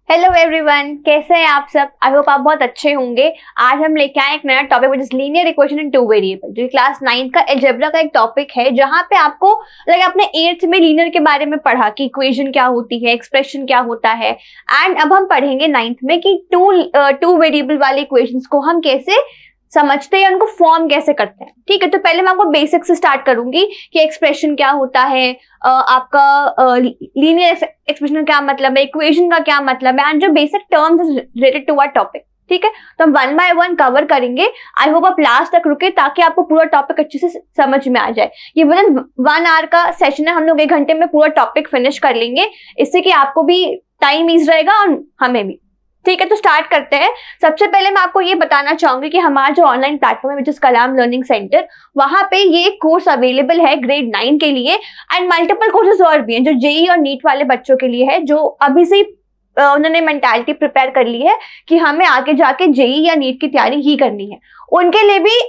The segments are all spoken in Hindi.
हेलो एवरीवन, कैसे हैं आप सब। आई होप आप बहुत अच्छे होंगे। आज हम लेके आए एक नया topic which is linear equation in two variable, जो क्लास 9 का अलजेब्रा का एक टॉपिक है, जहां पे आपको आपने 8th में लीनियर के बारे में पढ़ा कि इक्वेशन क्या होती है, एक्सप्रेशन क्या होता है। एंड अब हम पढ़ेंगे 9th में कि टू वेरिएबल वाले इक्वेशंस को हम कैसे समझते हैं, उनको फॉर्म कैसे करते हैं। ठीक है, तो पहले मैं आपको बेसिक से स्टार्ट करूंगी कि एक्सप्रेशन क्या होता है, आपका लीनियर एक्सप्रेशन का क्या मतलब है, इक्वेशन का क्या मतलब है, एंड जो basic terms related to our topic. ठीक है, तो हम 1 बाय 1 कवर करेंगे। आई होप आप लास्ट तक रुके ताकि आपको पूरा टॉपिक अच्छे से समझ में आ जाए। ये विदिन 1 आवर का सेशन है, हम लोग 1 घंटे में पूरा टॉपिक फिनिश कर लेंगे, इससे कि आपको भी टाइम ईज रहेगा और हमें भी। ठीक है, तो स्टार्ट करते हैं। सबसे पहले मैं आपको ये बताना चाहूंगी कि हमारा जो ऑनलाइन प्लेटफॉर्म है which is Kalam learning centre, वहां पे ये कोर्स अवेलेबल है ग्रेड 9 के लिए, एंड मल्टीपल कोर्सेज और भी हैं जो जेई और नीट वाले बच्चों के लिए है, जो अभी से उन्होंने मेंटालिटी प्रिपेयर कर ली है कि हमें आगे जाके जेई या नीट की तैयारी ही करनी है। उनके लिए भी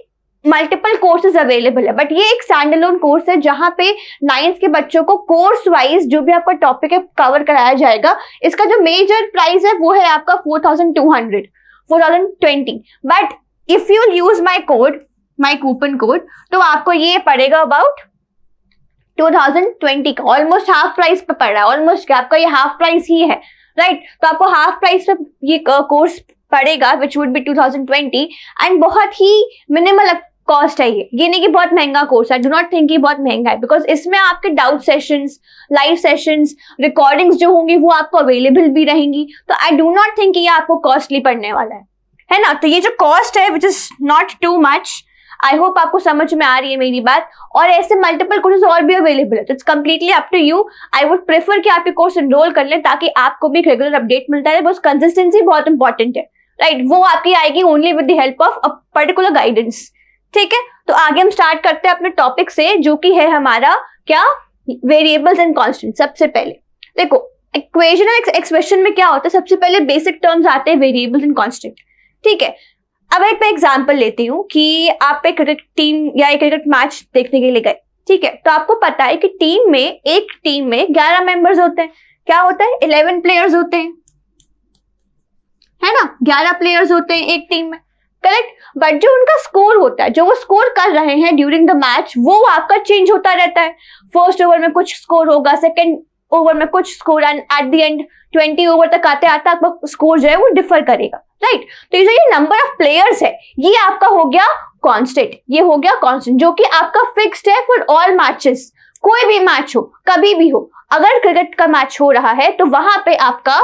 मल्टीपल कोर्सेज अवेलेबल है, बट ये एक स्टैंड अलोन कोर्स है जहां पे 9th के बच्चों को कोर्स वाइज जो भी आपका टॉपिक है कवर कराया जाएगा। इसका जो मेजर प्राइस है वो है आपका 4220, but if you use my coupon code, तो आपको ये पड़ेगा अबाउट 2020 का, ऑलमोस्ट हाफ प्राइस पे पड़ रहा है। ऑलमोस्ट क्या, आपका ये हाफ प्राइस ही है, राइट। तो आपको हाफ प्राइस पे ये कोर्स पड़ेगा विच वुड बी 2020, एंड बहुत ही मिनिमल कॉस्ट है ये नहीं कि बहुत महंगा कोर्स है। डू नॉट थिंक कि बहुत महंगा है, बिकॉज इसमें आपके doubt sessions, live sessions, recordings जो होंगी वो आपको अवेलेबल भी रहेंगी। तो आई डू नॉट थिंक कि ये आपको कॉस्टली पड़ने वाला है ना। तो ये जो कॉस्ट है which is not too much. I hope आपको समझ में आ रही है मेरी बात। और ऐसे मल्टीपल कोर्सेज और भी अवेलेबल है, तो it's completely up to you. I would prefer कि आप ये कोर्स एनरोल कर लें ताकि आपको भी एक रेगुलर अपडेट मिलता है, बिकॉज कंसिस्टेंसी बहुत इंपॉर्टेंट है, राइट। वो आपकी आएगी only with the help of a particular guidance. ठीक है, तो आगे हम स्टार्ट करते हैं अपने टॉपिक से, जो कि है हमारा क्या, वेरिएबल्स एंड कांस्टेंट। सबसे पहले देखो, इक्वेशन और एक्सप्रेशन में क्या होता है, सबसे पहले बेसिक टर्म्स आते हैं वेरिएबल्स एंड कांस्टेंट। ठीक है, अब एक एग्जांपल लेती हूँ कि आप एक क्रिकेट टीम या एक क्रिकेट मैच देखने के लिए गए। ठीक है, तो आपको पता है कि एक टीम में 11 मेंबर्स होते हैं। क्या होता है, 11 प्लेयर्स होते हैं, है ना। 11 प्लेयर्स होते हैं एक टीम में, करेक्ट। बट जो उनका स्कोर होता है, जो वो स्कोर कर रहे हैं ड्यूरिंग द मैच, वो आपका चेंज होता रहता है। फर्स्ट ओवर में कुछ स्कोर होगा, सेकेंड ओवर में कुछ score, and at the end 20 over तक आते आते आपका स्कोर जो है वो डिफर करेगा, राइट। तो ये नंबर ऑफ प्लेयर्स है, ये आपका हो गया कांस्टेंट, ये हो गया कांस्टेंट, जो कि आपका फिक्स्ड है फॉर ऑल मैचेस। कोई भी मैच हो, कभी भी हो, अगर क्रिकेट का मैच हो रहा है तो वहां पे आपका,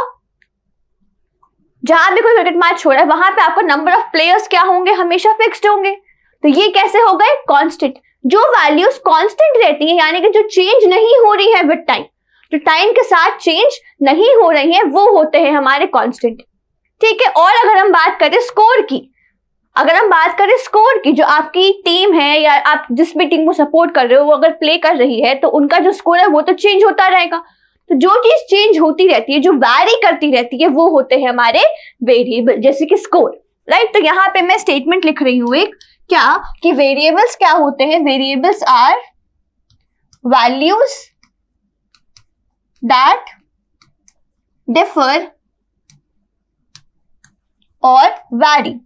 जहां भी कोई क्रिकेट मैच हो रहा है, वहां पे आपको नंबर ऑफ प्लेयर्स क्या होंगे, हमेशा फिक्स्ड होंगे। तो ये कैसे हो गए, कांस्टेंट। जो वैल्यूज कांस्टेंट रहती है, यानी कि जो चेंज नहीं हो रही है विद टाइम, जो टाइम के साथ चेंज नहीं हो रही है, वो होते हैं हमारे कांस्टेंट। ठीक है, और अगर हम बात करें स्कोर की, जो आपकी टीम है या आप जिस भी टीम को सपोर्ट कर रहे हो, वो अगर प्ले कर रही है तो उनका जो स्कोर है वो तो चेंज होता रहेगा। तो जो चीज चेंज होती रहती है, जो वैरी करती रहती है, वो होते हैं हमारे वेरिएबल, जैसे कि स्कोर, राइट। तो यहाँ पे मैं स्टेटमेंट लिख रही हूं एक, क्या कि वेरिएबल्स क्या होते हैं, variables are values that differ और वैरी,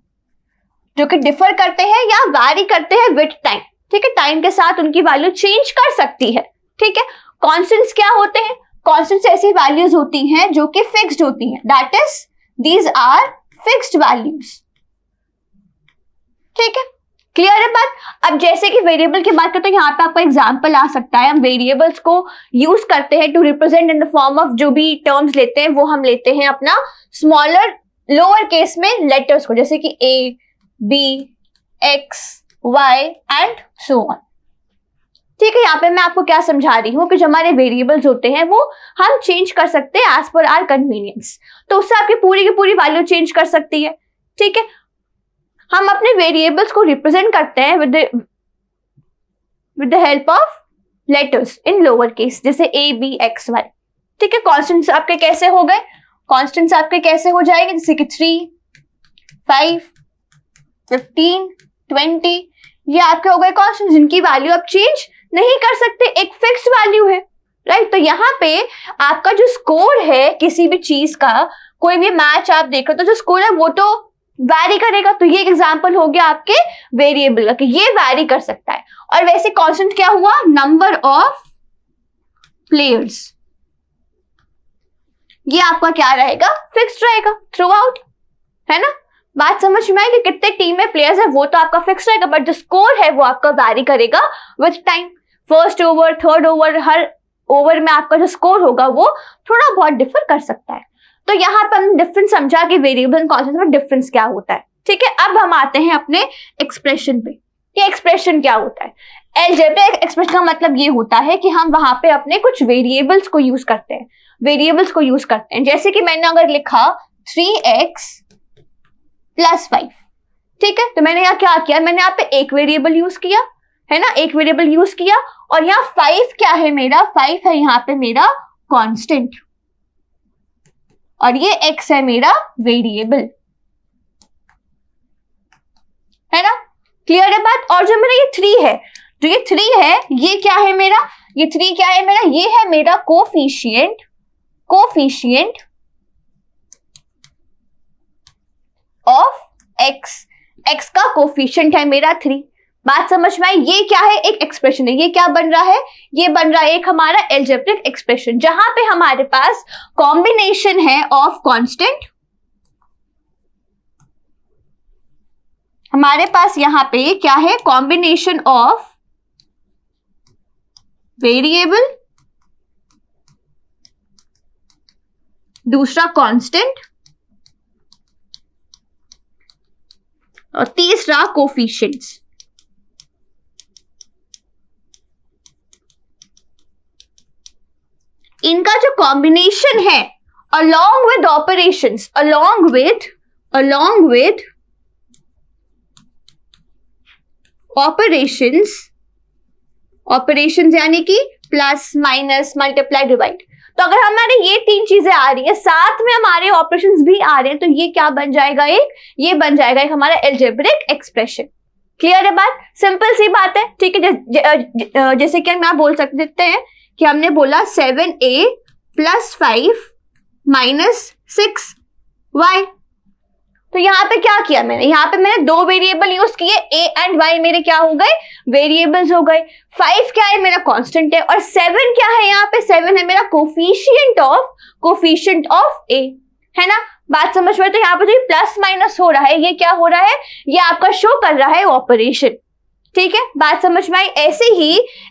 जो कि डिफर करते हैं या वैरी करते हैं विद टाइम। ठीक है, टाइम के साथ उनकी वैल्यू चेंज कर सकती है। ठीक है, कॉन्स्टेंट्स क्या होते हैं, कॉन्स्टेंट्स ऐसी वैल्यूज होती हैं जो कि फिक्स्ड होती हैं, that is these are fixed values. ठीक है, क्लियर है बात। अब जैसे कि वेरिएबल की बात करते हैं, यहाँ पे आपका एग्जांपल आ सकता है। हम वेरिएबल्स को यूज करते हैं to represent in the form of, जो भी टर्म्स लेते हैं वो हम लेते हैं अपना स्मॉलर लोअर केस में लेटर्स को, जैसे कि A, B, X, Y and so on. ठीक है, यहाँ पे मैं आपको क्या समझा रही हूँ कि जो हमारे वेरिएबल्स होते हैं वो हम चेंज कर सकते हैं एज पर आवर कन्वीनियंस। तो उससे आपकी पूरी की पूरी वैल्यू चेंज कर सकती है। ठीक है, हम अपने वेरिएबल्स को रिप्रेजेंट करते हैं with the help of letters in lower case, जैसे ए, बी, एक्स, वाई। ठीक है, कॉन्स्टेंट्स आपके कैसे हो गए, कॉन्स्टेंट्स आपके कैसे हो जाएंगे, जैसे कि 3, 5, 15, 20, ये आपके हो गए कॉन्स्टेंट्स जिनकी वैल्यू आप चेंज नहीं कर सकते, एक फिक्स्ड वैल्यू है, राइट। तो यहाँ पे आपका जो स्कोर है किसी भी चीज का, कोई भी मैच आप देख रहे हो तो जो स्कोर है वो तो वैरी करेगा। तो ये एक एग्जांपल हो गया आपके वेरिएबल का कि ये वैरी कर सकता है। और वैसे कांस्टेंट क्या हुआ, नंबर ऑफ प्लेयर्स, ये आपका क्या रहेगा, फिक्स्ड रहेगा थ्रू आउट, है ना। बात समझ में आई कि कितने टीम में प्लेयर्स है वो तो आपका फिक्स रहेगा, बट जो स्कोर है वो आपका वैरी करेगा with time. First over, third over, her over में आपका जो स्कोर होगा वो थोड़ा बहुत डिफर कर सकता है। तो यहाँ पर हमने डिफरेंस समझा कि वेरिएबल एंड कांस्टेंट में डिफरेंस क्या होता है। ठीक है, अब हम आते हैं अपने एक्सप्रेशन पे। ये एक्सप्रेशन क्या होता है? अलजेब्रिक एक्सप्रेशन का मतलब ये होता है कि हम वहां पे अपने कुछ वेरिएबल्स को यूज करते हैं, वेरिएबल्स को यूज करते हैं। जैसे कि मैंने अगर लिखा 3x + 5, ठीक है, तो मैंने यहाँ क्या किया, मैंने यहाँ पे एक वेरिएबल यूज किया, है ना, एक वेरिएबल यूज किया। और यहाँ 5 क्या है मेरा, 5 है यहाँ पे मेरा कांस्टेंट, और ये x है मेरा वेरिएबल, है ना। क्लियर है बात। और जो मेरा ये 3 है, जो ये 3 है ये क्या है मेरा, ये 3 क्या है मेरा, ये है मेरा कोफिशिएंट ऑफ x, x का कोफिशिएंट है मेरा 3। बात समझ में आई। ये क्या है, एक एक्सप्रेशन है। ये क्या बन रहा है, ये बन रहा है एक हमारा अलजेब्रिक एक्सप्रेशन, जहां पे हमारे पास कॉम्बिनेशन है ऑफ कांस्टेंट, हमारे पास यहां पे क्या है, कॉम्बिनेशन ऑफ वेरिएबल, दूसरा कांस्टेंट, और तीसरा कोफिशिएंट्स। इनका जो कॉम्बिनेशन है along with operations, along with operations यानी कि प्लस, माइनस, मल्टीप्लाई, डिवाइड। तो अगर हमारे ये 3 चीजें आ रही है, साथ में हमारे ऑपरेशंस भी आ रहे हैं, तो ये क्या बन जाएगा, ये बन जाएगा एक हमारा अलजेब्रिक एक्सप्रेशन। क्लियर है बात, सिंपल सी बात है। ठीक है, जैसे कि हम यहाँ बोल सकते हैं कि हमने बोला 7a + 5 - 6y। तो यहाँ पे क्या किया मैंने, यहाँ पे मैंने 2 वेरिएबल यूज किए, a एंड y मेरे क्या हो गए, वेरिएबल्स हो गए। 5 क्या है मेरा कांस्टेंट है, और 7 क्या है, यहाँ पे 7 है मेरा कोफिशिएंट ऑफ a, है ना। बात समझ में। तो यहाँ पे जो प्लस माइनस हो रहा है, ये क्या हो रहा है, ये आपका शो कर रहा है ऑपरेशन। ठीक है, बात समझ में आई।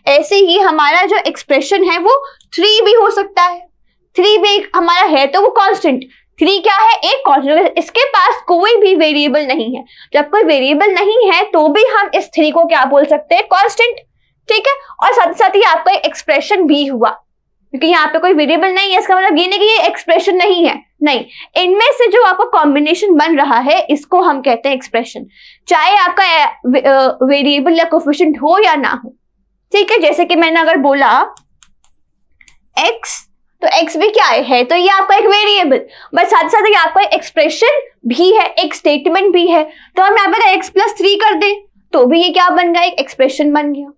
ऐसे ही हमारा जो एक्सप्रेशन है वो 3 भी हो सकता है। 3 भी हमारा है तो वो कांस्टेंट, 3 क्या है, एक कांस्टेंट, इसके पास कोई भी वेरिएबल नहीं है। जब कोई वेरिएबल नहीं है तो भी हम इस 3 को क्या बोल सकते हैं, कांस्टेंट। ठीक है, और साथ साथ ही आपका एक्सप्रेशन भी हुआ, क्योंकि यहाँ पे कोई वेरिएबल नहीं है, इसका मतलब ये नहीं कि ये एक्सप्रेशन नहीं है, नहीं, इनमें से जो आपका कॉम्बिनेशन बन रहा है इसको हम कहते हैं एक्सप्रेशन, चाहे आपका वेरिएबल या कोफिशिएंट हो या ना हो। ठीक है, जैसे कि मैंने अगर बोला x, तो x भी क्या है तो ये आपका एक वेरिएबल, बट साथ साथ ये आपका एक्सप्रेशन भी है, एक स्टेटमेंट भी है। तो हम यहाँ पे x + 3 कर दें तो भी ये क्या बन गया, एक एक्सप्रेशन बन गया।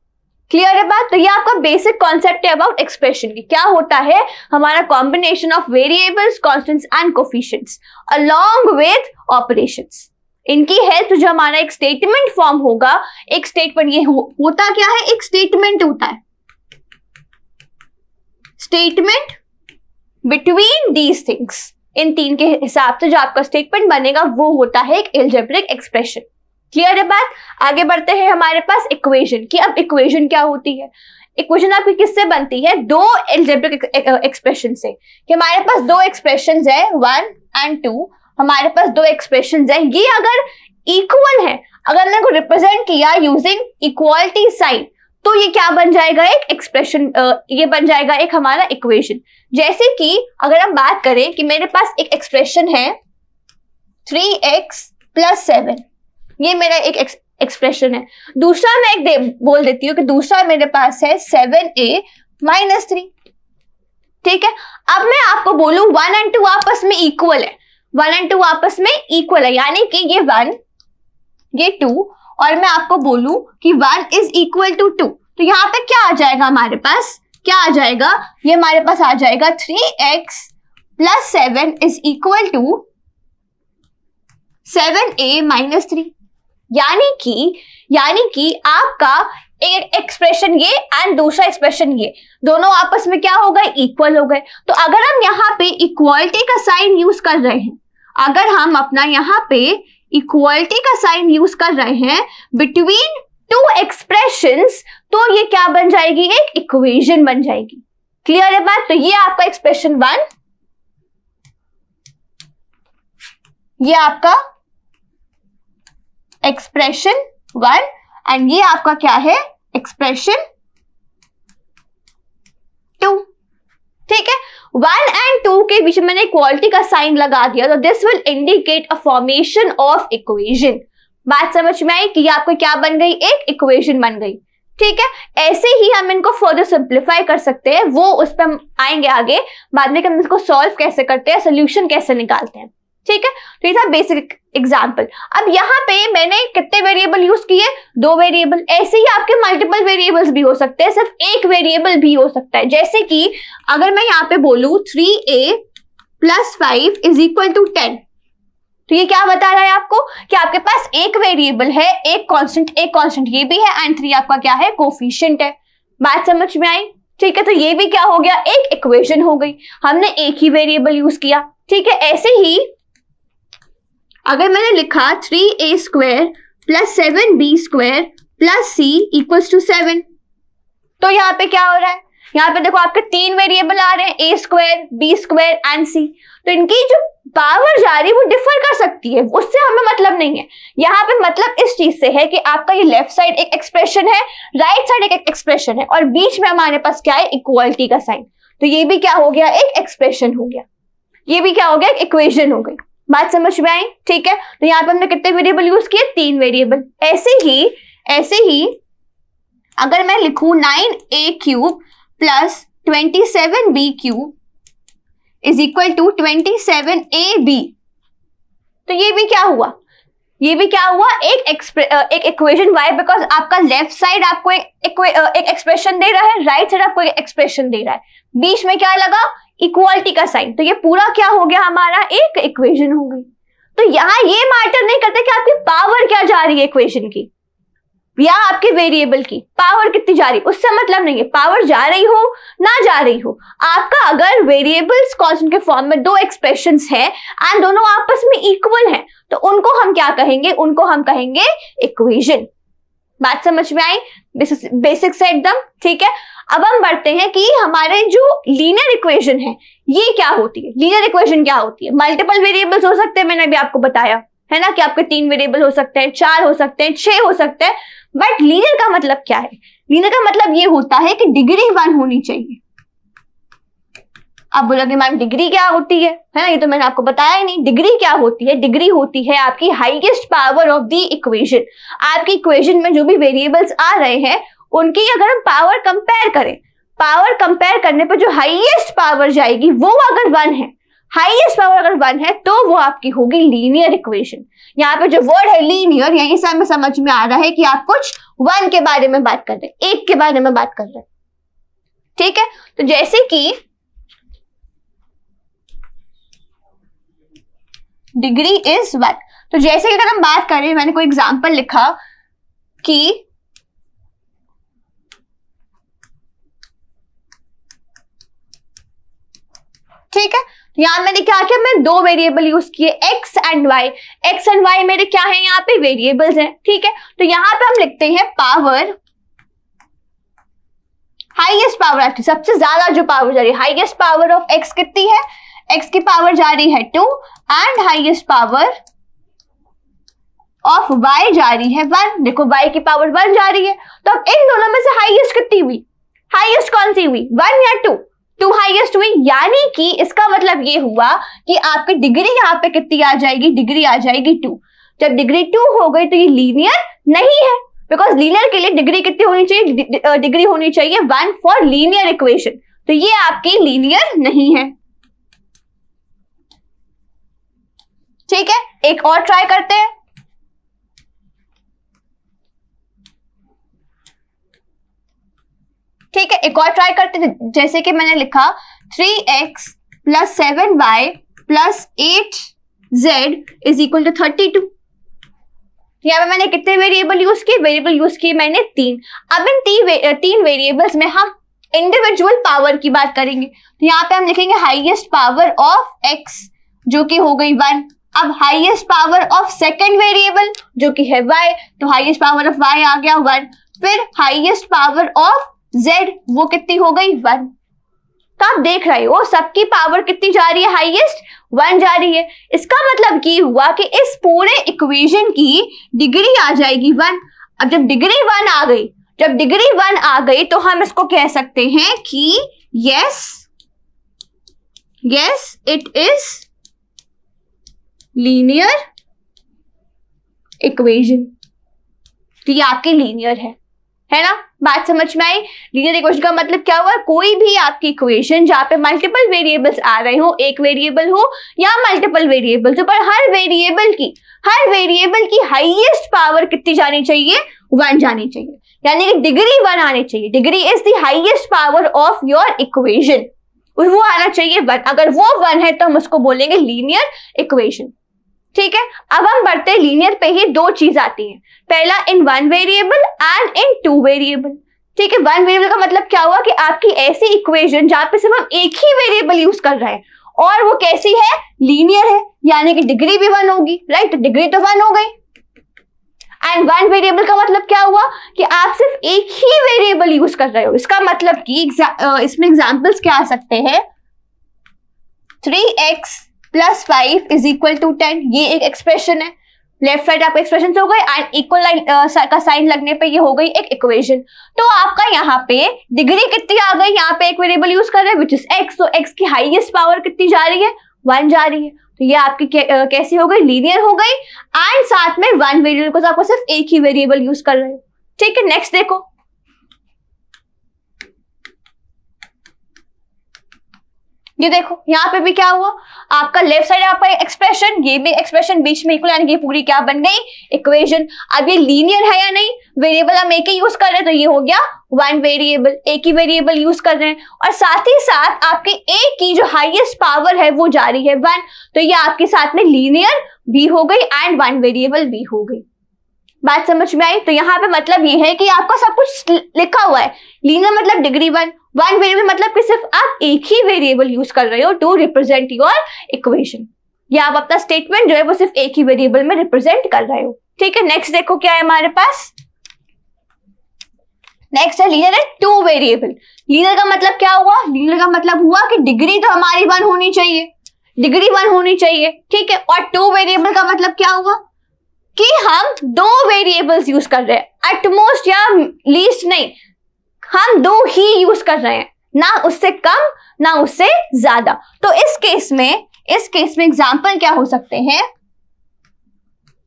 क्लियर है बात। तो ये आपका बेसिक कॉन्सेप्ट है अबाउट एक्सप्रेशन की, क्या होता है हमारा combination of variables, constants and coefficients along with operations. इनकी हेल्प जो हमारा एक स्टेटमेंट फॉर्म होगा, एक स्टेटमेंट ये होता क्या है, एक स्टेटमेंट होता है, स्टेटमेंट बिटवीन दीज थिंग्स। इन 3 के हिसाब से जो आपका स्टेटमेंट बनेगा वो होता है एक अलजेब्रिक एक्सप्रेशन। क्लियर है बात। आगे बढ़ते हैं हमारे पास इक्वेशन की। अब इक्वेशन क्या होती है, इक्वेशन आपकी किससे बनती है, 2 अलजेब्रिक एक्सप्रेशन से। कि हमारे पास 2 एक्सप्रेशंस है 1 और 2, हमारे पास 2 एक्सप्रेशंस है, ये अगर इक्वल है, अगर हमने को रिप्रेजेंट किया यूजिंग इक्वालिटी साइन, तो ये क्या बन जाएगा, एक एक्सप्रेशन, ये बन जाएगा एक हमारा इक्वेशन। जैसे कि अगर हम बात करें कि मेरे पास एक एक्सप्रेशन है 3x + 7, ये मेरा एक एक्सप्रेशन है। दूसरा मैं एक बोल देती हूँ कि दूसरा मेरे पास है 7a - 3। ठीक है, अब मैं आपको बोलूं 1 और 2 आपस में इक्वल है, 1 और 2 आपस में इक्वल है, यानी कि ये 1 ये 2, और मैं आपको बोलूं कि 1 इज इक्वल टू 2, तो यहाँ पे क्या आ जाएगा हमारे पास, क्या आ जाएगा, ये हमारे पास आ जाएगा 3x plus 7 is equal to 7a minus 3। यानी कि आपका एक एक्सप्रेशन ये एंड दूसरा एक्सप्रेशन ये, दोनों आपस में क्या हो गए, इक्वल हो गए। तो अगर हम यहाँ पे इक्वालिटी का साइन यूज कर रहे हैं, अगर हम अपना यहाँ पे इक्वालिटी का साइन यूज कर रहे हैं बिटवीन टू एक्सप्रेशंस, तो ये क्या बन जाएगी, एक इक्वेशन बन जाएगी। क्लियर है बात? तो ये आपका एक्सप्रेशन 1, ये आपका एक्सप्रेशन 1 एंड ये आपका क्या है, एक्सप्रेशन 2। ठीक है, 1 एंड 2 के बीच में मैंने इक्वालिटी का साइन लगा दिया, तो this will indicate a formation of equation. बात समझ में आई कि ये आपको क्या बन गई, एक इक्वेशन बन गई। ठीक है, ऐसे ही हम इनको फर्दर सिंप्लीफाई कर सकते हैं, वो उस पर हम आएंगे आगे बाद में कि हम इसको सॉल्व कैसे करते हैं, सोल्यूशन कैसे निकालते हैं। ठीक है, तो ये था बेसिक एग्जांपल। अब यहाँ पे मैंने कितने वेरिएबल यूज किए, 2 वेरिएबल। ऐसे ही आपके मल्टीपल वेरिएबल्स भी हो सकते हैं, सिर्फ एक वेरिएबल भी हो सकता है। जैसे कि अगर मैं यहाँ पे बोलूं 3a + 5 इज इक्वल टू 10, तो ये क्या बता रहा है आपको कि आपके पास एक वेरिएबल है, एक कांस्टेंट ये भी है एंड 3 आपका क्या है, कोफिशिएंट है। बात समझ में आई? ठीक है, तो ये भी क्या हो गया, एक इक्वेशन हो गई, हमने एक ही वेरिएबल यूज किया। ठीक है, ऐसे ही अगर मैंने लिखा 3a² + 7b² + c = 7, तो यहाँ पे क्या हो रहा है, यहाँ पे देखो आपके 3 वेरिएबल आ रहे हैं, a² b² एंड c। तो इनकी जो पावर जा रही है वो डिफर कर सकती है, उससे हमें मतलब नहीं है। यहाँ पे मतलब इस चीज से है कि आपका ये लेफ्ट साइड एक एक्सप्रेशन है, राइट साइड एक एक्सप्रेशन है, और बीच में हमारे पास क्या है, इक्वालिटी का साइन। तो ये भी क्या हो गया, एक एक्सप्रेशन हो गया, ये भी क्या हो गया, एक इक्वेशन हो गई। बात समझ में आई? ठीक है, तो यहाँ पे हमने कितने वेरिएबल यूज किए, 3 वेरिएबल। ऐसे ही अगर मैं लिखूं 9a³ + 27b³ is equal to 27ab, तो ये भी क्या हुआ, एक इक्वेशन। वाई? बिकॉज आपका लेफ्ट साइड आपको एक एक्सप्रेशन दे रहा है, राइट साइड आपको एक एक्सप्रेशन दे रहा है, बीच में क्या लगा, इक्वालिटी का साइन। तो ये पूरा क्या हो गया, हमारा एक इक्वेशन हो गई। तो यहाँ ये मैटर नहीं करता कि आपकी पावर क्या जा रही है इक्वेशन की, या आपके वेरिएबल की पावर कितनी जा रही है, उससे मतलब नहीं है। पावर जा रही हो ना जा रही हो, आपका अगर वेरिएबल्स कांस्टेंट के फॉर्म में 2 एक्सप्रेशंस हैं एंड दोनों आपस में इक्वल हैं, तो उनको हम क्या कहेंगे, उनको हम कहेंगे इक्वेशन। बात समझ में आई? बेसिक से एकदम। ठीक है, अब हम बढ़ते हैं कि हमारे जो लीनियर इक्वेशन है ये क्या होती है। लीनियर इक्वेशन क्या होती है, मल्टीपल वेरिएबल्स हो सकते हैं, मैंने अभी आपको बताया है ना कि आपके 3 वेरिएबल हो सकते हैं, 4 हो सकते हैं, 6 हो सकते हैं। बट लीनियर का मतलब क्या है, लीनियर का मतलब ये होता है कि डिग्री 1 होनी चाहिए। आप बोलोगे मैम डिग्री क्या होती है ना, ये तो मैंने आपको बताया ही नहीं। डिग्री क्या होती है, डिग्री होती है आपकी highest power of the equation. आपकी इक्वेशन में जो भी वेरिएबल्स आ रहे हैं उनकी अगर हम पावर कंपेयर करें, पावर कंपेयर करने पर जो हाईएस्ट पावर जाएगी वो अगर 1 है, हाईएस्ट पावर अगर 1 है, तो वो आपकी होगी लीनियर इक्वेशन। यहाँ पे जो वर्ड है लीनियर, यहीं से हमें समझ में आ रहा है कि आप कुछ 1 के बारे में बात कर रहे हैं, एक के बारे में बात कर रहे हैं। ठीक है, तो जैसे कि डिग्री इज 1, तो जैसे कि अगर हम बात करें, मैंने कोई एग्जांपल लिखा कि ठीक है, यहां मैंने क्या किया, मैं 2 वेरिएबल यूज किए, x and y. X and y मेरे क्या है, यहाँ पे वेरिएबल्स हैं। ठीक है, तो यहां पे हम लिखते हैं पावर, हाईएस्ट पावर आपकी सबसे ज्यादा जो पावर जा रही है, हाईएस्ट पावर ऑफ एक्स कितनी है, एक्स की पावर जा रही है 2 and highest power of y जा रही है 1। देखो वाई की पावर 1 जा रही है, तो अब इन दोनों में से हाईएस्ट कितनी हुई, हाईएस्ट कौन सी हुई, 1 या 2? 2 हाईएस्ट हुई। यानी कि इसका मतलब ये हुआ कि आपकी डिग्री यहाँ पे कितनी आ जाएगी, डिग्री आ जाएगी 2। जब डिग्री 2 हो गई तो ये लीनियर नहीं है, बिकॉज लीनियर के लिए डिग्री कितनी होनी चाहिए, डिग्री होनी चाहिए 1 फॉर लीनियर इक्वेशन। तो ये आपकी लीनियर नहीं है। ठीक है, एक और ट्राई करते हैं। ठीक है, एक और ट्राई करते हैं। जैसे कि मैंने लिखा 3x plus 7y plus 8z is equal to 32। यहाँ पे मैंने कितने वेरिएबल यूज किए? वेरिएबल यूज किए मैंने 3। अब इन तीन वेरिएबल्स में हम इंडिविजुअल पावर की बात करेंगे। तो यहाँ पे हम लिखेंगे हाईएस्ट पावर ऑफ x जो कि हो गई 1। अब highest power of second variable जो कि है y, तो हाईएस्ट पावर ऑफ y आ गया 1। फिर हाईएस्ट पावर ऑफ z वो कितनी हो गई 1। तो आप देख रहे हो सबकी पावर कितनी जा रही है? हाईएस्ट 1 जा रही है। इसका मतलब ये हुआ कि इस पूरे इक्वेशन की डिग्री आ जाएगी 1। अब जब डिग्री 1 आ गई तो हम इसको कह सकते हैं कि yes it is linear equation. तो ये आपकी लीनियर है ना? बात समझ में आई? लीनियर इक्वेशन का मतलब क्या हुआ? कोई भी आपकी इक्वेशन जहां पे मल्टीपल वेरिएबल्स आ रहे हो, एक वेरिएबल हो या मल्टीपल वेरिएबल्स हो, पर हर वेरिएबल की हाईएस्ट पावर कितनी जानी चाहिए? 1 जानी चाहिए, यानी कि डिग्री 1 आनी चाहिए। Degree is the highest power of your equation, वो आना चाहिए 1। अगर वो 1 है तो हम उसको बोलेंगे लीनियर इक्वेशन। ठीक है, अब हम बढ़ते हैं लीनियर पे ही। 2 चीज आती हैं, पहला इन 1 वेरिएबल एंड इन 2 वेरिएबल। ठीक है, 1 वेरिएबल का मतलब क्या हुआ कि आपकी ऐसी इक्वेशन जहां पे सिर्फ हम एक ही वेरिएबल यूज कर रहे हैं और वो कैसी है? लीनियर है, यानी कि डिग्री भी 1 होगी। राइट, डिग्री तो 1 हो गई। एंड 1 वेरिएबल का मतलब क्या हुआ कि आप सिर्फ एक ही वेरिएबल यूज कर रहे हो। इसका मतलब कि इसमें एग्जांपल्स क्या आ सकते हैं? 3x plus 5 is equal to 10, ये एक एक्सप्रेशन है। लेफ्ट साइड आपका एक्सप्रेशन हो गए एंड इक्वल लाइन का साइन लगने पे ये हो गई एक इक्वेशन। तो आपका यहाँ पे डिग्री कितनी आ गई? यहाँ पे एक वेरिएबल यूज कर रहे हैं विच इज x, तो x की हाईएस्ट पावर कितनी जा रही है? 1 जा रही है। तो ये आपकी कैसी हो गई? लीनियर हो गई। एंड साथ में 1 वेरिएबल को आपको सिर्फ एक ही वेरिएबल यूज कर रहे हो। ठीक है, नेक्स्ट देखो, ये देखो यहाँ पे भी क्या हुआ? आपका लेफ्ट साइड आपका एक्सप्रेशन, ये भी एक्सप्रेशन बीच में इक्वल, यानी कि पूरी क्या बन गई? इक्वेशन। अब ये लीनियर है या नहीं? वेरिएबल हम एक ही यूज कर रहे हैं तो ये हो गया 1 वेरिएबल, एक ही वेरिएबल यूज कर रहे हैं और साथ ही साथ आपके ए की जो हाईएस्ट पावर है वो जा रही है 1, तो ये आपके साथ में लीनियर भी हो गई एंड 1 वेरिएबल भी हो गई। बात समझ में आई? तो यहाँ पे मतलब ये है कि आपका सब कुछ लिखा हुआ है। लीनियर मतलब डिग्री 1 वेरिएबल मतलब कि सिर्फ आप एक ही वेरिएबल यूज कर रहे हो टू रिप्रेजेंट योर इक्वेशन, या आप अपना स्टेटमेंट जो है वो सिर्फ एक ही वेरिएबल में रिप्रेजेंट कर रहे हो। ठीक है, नेक्स्ट देखो क्या है हमारे पास? नेक्स्ट है लीनियर है 2 वेरिएबल। लीनियर का मतलब क्या हुआ? लीनियर का मतलब हुआ कि डिग्री तो हमारी 1 होनी चाहिए, डिग्री 1 होनी चाहिए। ठीक है, और 2 वेरिएबल का मतलब क्या हुआ कि हम 2 वेरिएबल्स यूज कर रहे हैं, एटमोस्ट या लीस्ट नहीं, हम 2 ही यूज कर रहे हैं, ना उससे कम ना उससे ज्यादा। तो इस केस में एग्जांपल क्या हो सकते हैं?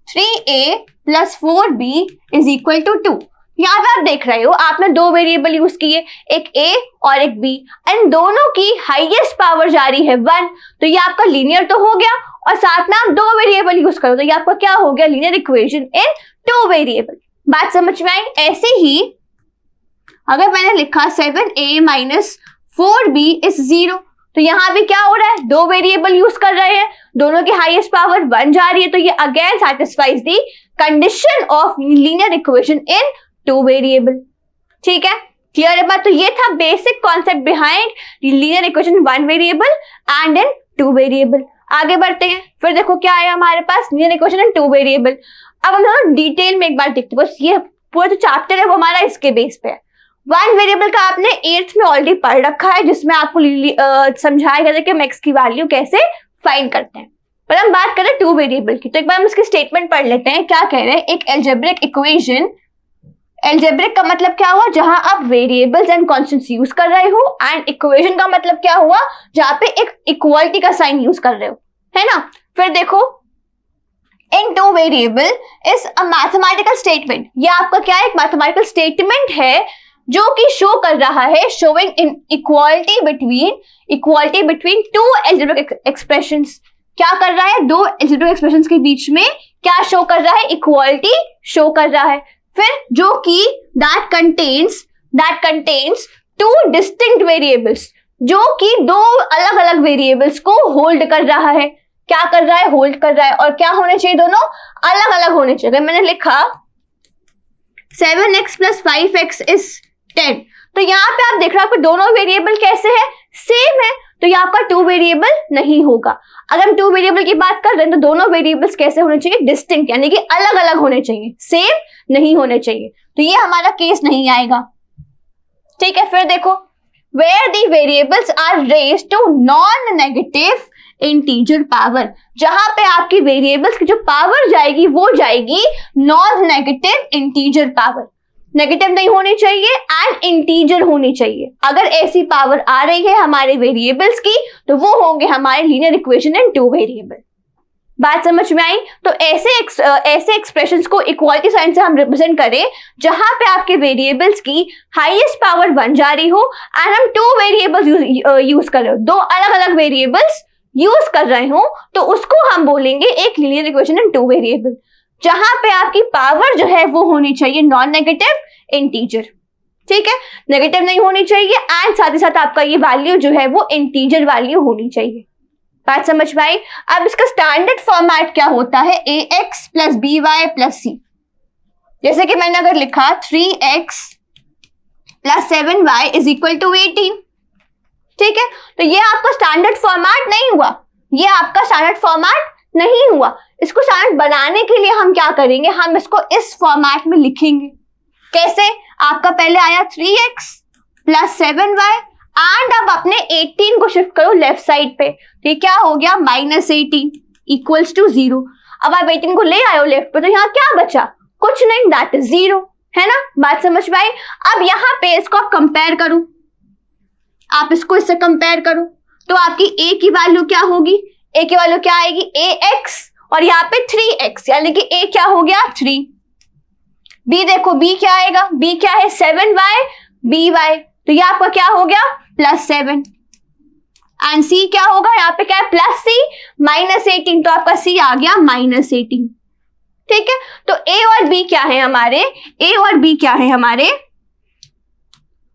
3a plus 4b is equal to 2। यहाँ पे आप देख रहे हो आपने 2 वेरिएबल यूज किए, एक a और एक b, एंड दोनों की हाईएस्ट पावर जा रही है 1, तो ये आपका लीनियर तो हो गया और साथ में आप 2 वेरिएबल यूज करो तो ये आपका क्या हो गया? Linear equation in 2 variable. बात समझ में आई? ऐसे ही अगर मैंने लिखा 7a माइनस 4b इज 0, तो यहाँ भी क्या हो रहा है? 2 वेरिएबल यूज कर रहे हैं, दोनों की हाईएस्ट पावर 1 जा रही है, तो ये again satisfies the condition of linear equation in 2 variable. ठीक है, क्लियर है बात? तो ये था basic concept behind linear equation 1 variable and in 2 variable. आगे बढ़ते हैं, फिर देखो क्या है हमारे पास? Linear equation in 2 variable. अब हम थोड़ा डिटेल में एक बार देखते हैं, बस ये पूरा जो चैप्टर है वो हमारा इसके बेस पे है। 1 वेरिएबल का आपने 8th में ऑलरेडी पढ़ रखा है, जिसमें आपको समझाया गया था कि हम x की वैल्यू कैसे फाइंड करते हैं। पर हम बात करें 2 वेरिएबल की, तो एक बार हम इसकी स्टेटमेंट पढ़ लेते हैं। क्या कह रहे हैं? एक एल्जेब्रिक इक्वेशन, एल्जेब्रिक का मतलब क्या हुआ? जहां आप वेरिएबल्स एंड कॉन्स्टेंट्स यूज कर रहे हो, एंड इक्वेशन का मतलब क्या हुआ? जहां पे एक इक्वालिटी का साइन यूज कर रहे हो, है ना? फिर देखो इन 2 variable is a mathematical statement. ये आपका क्या है? एक मैथमेटिकल स्टेटमेंट है जो कि शो कर रहा है, showing in equality between 2 algebraic expressions. क्या कर रहा है? 2 एल्जेब्रिक एक्सप्रेशंस के बीच में क्या शो कर रहा है? इक्वालिटी शो कर रहा है। फिर जो कि दैट कंटेन्स 2 डिस्टिंक्ट वेरिएबल्स, जो कि दो अलग अलग वेरिएबल्स को होल्ड कर रहा है। क्या कर रहा है? होल्ड कर रहा है। और क्या होने चाहिए? दोनों अलग अलग होने चाहिए। अगर मैंने लिखा 7x + 5x = 10, तो यहाँ पे आप देख रहे हो आपके दोनों वेरिएबल कैसे है? सेम है। तो यहाँ आपका 2 वेरिएबल नहीं होगा। अगर हम 2 वेरिएबल की बात कर रहे हैं तो दोनों वेरिएबल्स कैसे होने चाहिए? डिस्टिंक्ट, यानी कि अलग अलग होने चाहिए, सेम नहीं होने चाहिए। तो ये हमारा केस नहीं आएगा। ठीक है, फिर देखो, where the variables are raised to non-negative integer power, जहां पे आपकी वेरिएबल्स की जो पावर जाएगी वो जाएगी non negative integer power. Negative नहीं होनी चाहिए एंड इंटीजर होनी चाहिए। अगर ऐसी पावर आ रही है हमारे वेरिएबल्स की तो वो होंगे हमारे लीनियर इक्वेशन इन 2 वेरिएबल। बात समझ में आई? तो ऐसे एक्सप्रेशंस को इक्वालिटी साइन से हम रिप्रेजेंट करें जहां पे आपके वेरिएबल्स की हाईएस्ट पावर 1 जा रही हो एंड हम 2 वेरिएबल्स यूज कर रहे हो, 2 अलग अलग वेरिएबल्स यूज कर रहे हो, तो उसको हम बोलेंगे एक लीनियर इक्वेशन इन 2 वेरिएबल, जहां पे आपकी पावर जो है वो होनी चाहिए नॉन नेगेटिव इंटीजर। ठीक है, नेगेटिव नहीं होनी चाहिए एंड साथ ही साथ आपका ये वैल्यू जो है वो इंटीजर वैल्यू होनी चाहिए। बात समझ में आई? अब इसका स्टैंडर्ड फॉर्मेट क्या होता है? ax + by + c। जैसे कि मैंने अगर लिखा 3x + 7y = 18, ठीक है, तो ये आपका स्टैंडर्ड फॉर्मेट नहीं हुआ, ये आपका स्टैंडर्ड फॉर्मेट नहीं हुआ। इसको स्टैंडर्ड बनाने के लिए हम क्या करेंगे? हम इसको इस फॉर्मेट में लिखेंगे। कैसे? आपका पहले आया 3x + 7y एंड अब अपने 18 को शिफ्ट करो लेफ्ट साइड पे, तो ये क्या हो गया? -18 = 0। अब आप 18 को ले आए लेफ्ट पे, तो यहाँ क्या बचा? कुछ नहीं, दैट इज 0, है ना? बात समझ में आई? अब यहाँ पे इसको आप कंपेयर करो, आप इसको इससे कंपेयर करो, तो आपकी a की वैल्यू क्या होगी? a की वैल्यू क्या आएगी? ax, और यहाँ पे 3x, यानी कि a क्या हो गया? 3। b देखो, b क्या आएगा? b क्या है? 7y by, तो ये आपका क्या हो गया? +7। एंड c क्या होगा? यहाँ पे क्या है? +c -18, तो आपका c आ गया -18। ठीक है, तो a और b क्या है हमारे? a और b क्या है हमारे?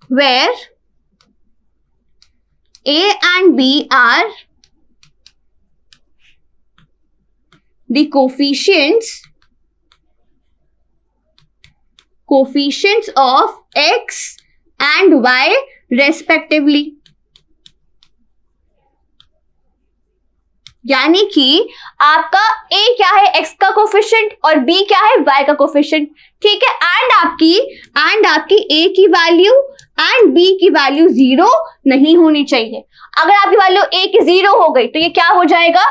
Where a and b are the coefficients of x and y respectively। यानी कि आपका a क्या है? x का कोफिशिएंट और b क्या है? y का कोफिशिएंट। ठीक है, एंड आपकी a की वैल्यू एंड b की वैल्यू 0 नहीं होनी चाहिए। अगर आपकी वैल्यू a की 0 हो गई तो ये क्या हो जाएगा?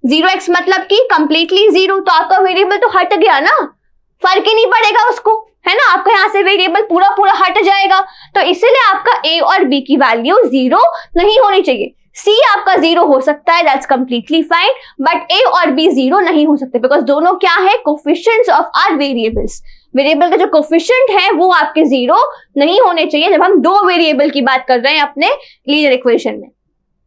0x मतलब कि कंप्लीटली 0, तो आपका वेरिएबल तो हट गया ना, फर्क ही नहीं पड़ेगा उसको, है ना? आपका यहाँ से वेरिएबल पूरा हट जाएगा। तो इसीलिए आपका a और b की वैल्यू 0 नहीं होनी चाहिए। c आपका 0 हो सकता है, that's completely fine, but a और b 0 नहीं हो सकते, बिकॉज दोनों क्या है? Coefficients of our variables. Variable का जो कोफिशिएंट है वो आपके 0 नहीं होने चाहिए जब हम 2 वेरिएबल की बात कर रहे हैं अपने लीनियर इक्वेशन में।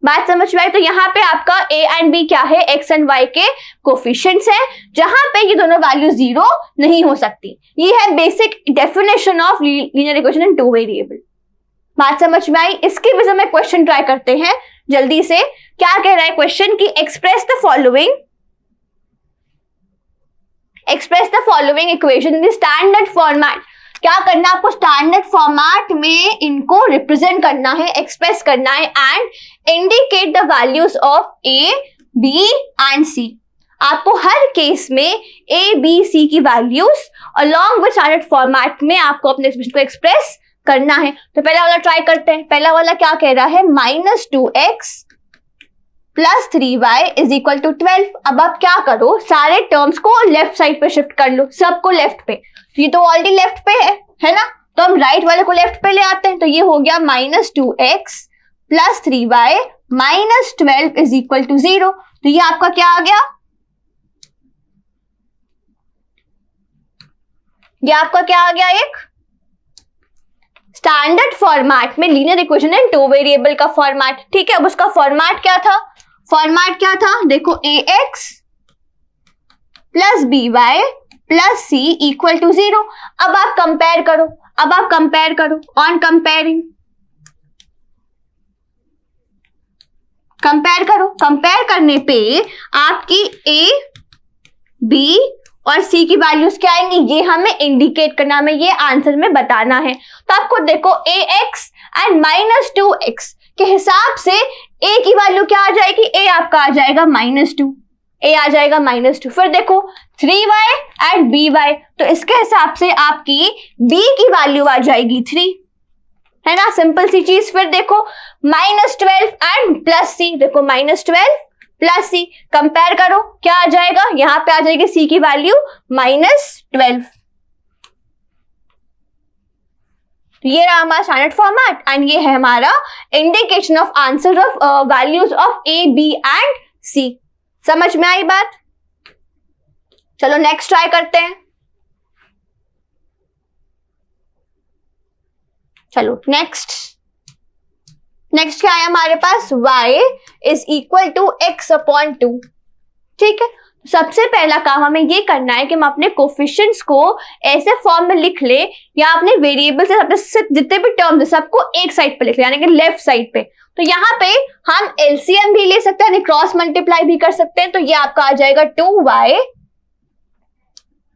बात समझ में आई? तो यहाँ पे आपका a एंड b क्या है? x एंड y के कोफिशिएंट्स हैं, जहां पे ये दोनों वैल्यू 0 नहीं हो सकती। ये है basic definition of linear equation in 2 variable. बात समझ में आई? इसके वजह में क्वेश्चन ट्राई करते हैं जल्दी से। क्या कह रहा है क्वेश्चन की express the following equation in the standard format. क्या करना है आपको? स्टैंडर्ड फॉर्मेट में इनको रिप्रेजेंट करना है, एक्सप्रेस करना है and indicate the values of a, b and c। आपको हर केस में a, b, c की values along with standard format में आपको अपने एक्सप्रेशन को एक्सप्रेस करना है। तो पहला वाला ट्राई करते हैं। पहला वाला क्या कह रहा है? -2x + 3y = 12। अब आप क्या करो? सारे टर्म्स को लेफ्ट साइड पे शिफ्ट कर लो, सबको लेफ्ट पे। ये तो ऑलरेडी लेफ्ट पे है ना? तो हम राइट वाले को लेफ्ट पे ले आते हैं, तो ये हो गया -2x + 3y - 12 = 0। तो ये आपका क्या आ गया? ये आपका क्या आ गया? एक स्टैंडर्ड फॉर्मेट में लीनियर इक्वेशन है 2 वेरिएबल का फॉर्मेट। ठीक है, अब उसका फॉर्मेट क्या था? देखो ax + by + c = 0। अब आप कंपेयर करो, ऑन कंपेयरिंग कंपेयर करो, कंपेयर करने पे आपकी ए, बी और सी की वैल्यूज क्या आएंगी, ये हमें इंडिकेट करना, हमें ये आंसर में बताना है। तो आपको देखो ए एक्स एंड -2x के हिसाब से ए की वैल्यू क्या आ जाएगी, ए आपका आ जाएगा -2, ए आ जाएगा -2। फिर देखो 3y एंड by, तो इसके हिसाब से आपकी b की वैल्यू आ जाएगी 3, है ना, सिंपल सी चीज। फिर देखो -12 एंड +c, देखो -12 +c, कंपेयर करो क्या आ जाएगा, यहां पे आ जाएगी c की वैल्यू -12। तो ये रहा हमारा स्टैंडर्ड फॉर्मेट एंड ये है हमारा indication of answer of values of a, b and c। समझ में आई बात? चलो नेक्स्ट ट्राई करते हैं। चलो नेक्स्ट क्या है हमारे पास, y is equal to x/2। ठीक है, सबसे पहला काम हमें ये करना है कि हम अपने कोफिशिएंट्स को ऐसे फॉर्म में लिख ले, या अपने वेरिएबल से जितने भी टर्म्स है सबको एक साइड पे लिख ले, यानी कि लेफ्ट साइड पे। तो यहाँ पे हम एलसीएम भी ले सकते हैं, यानी क्रॉस मल्टीप्लाई भी कर सकते हैं। तो ये आपका आ जाएगा 2y,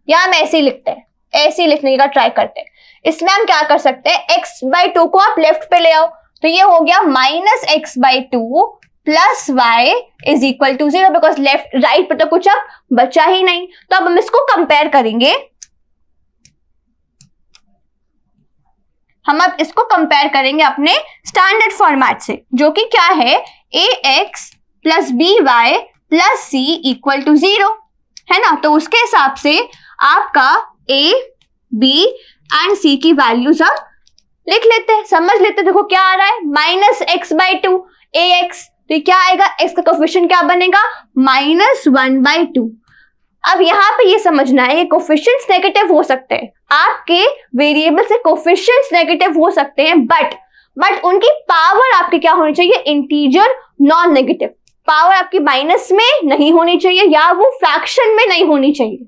या हम ऐसे ही लिखते हैं, ऐसे ही लिखने का ट्राई करते हैं। इसमें हम क्या कर सकते हैं, x/2 को आप लेफ्ट पे ले आओ, तो ये हो गया -x/2 plus y is equal to 0, because left right पे तो कुछ अब बचा ही नहीं। तो अब हम इसको कंपेयर करेंगे, हम अब इसको कंपेयर करेंगे अपने स्टैंडर्ड फॉर्मेट से, जो कि क्या है ax plus by plus c equal to 0, है ना। तो उसके हिसाब से आपका a, b एंड c की वैल्यूज अब लिख लेते हैं, समझ लेते हैं। देखो क्या आ रहा है, -x/2 ax, तो क्या आएगा, x का कोफिशिएंट क्या बनेगा, -1/2। अब यहाँ पे ये समझना है कि कोफिशिएंट्स नेगेटिव हो सकते हैं, आपके वेरिएबल से कोफिशिएंट्स नेगेटिव हो सकते हैं, बट उनकी पावर आपकी क्या होनी चाहिए, इंटीजर नॉन नेगेटिव। पावर आपकी माइनस में नहीं होनी चाहिए, या वो फ्रैक्शन में नहीं होनी चाहिए।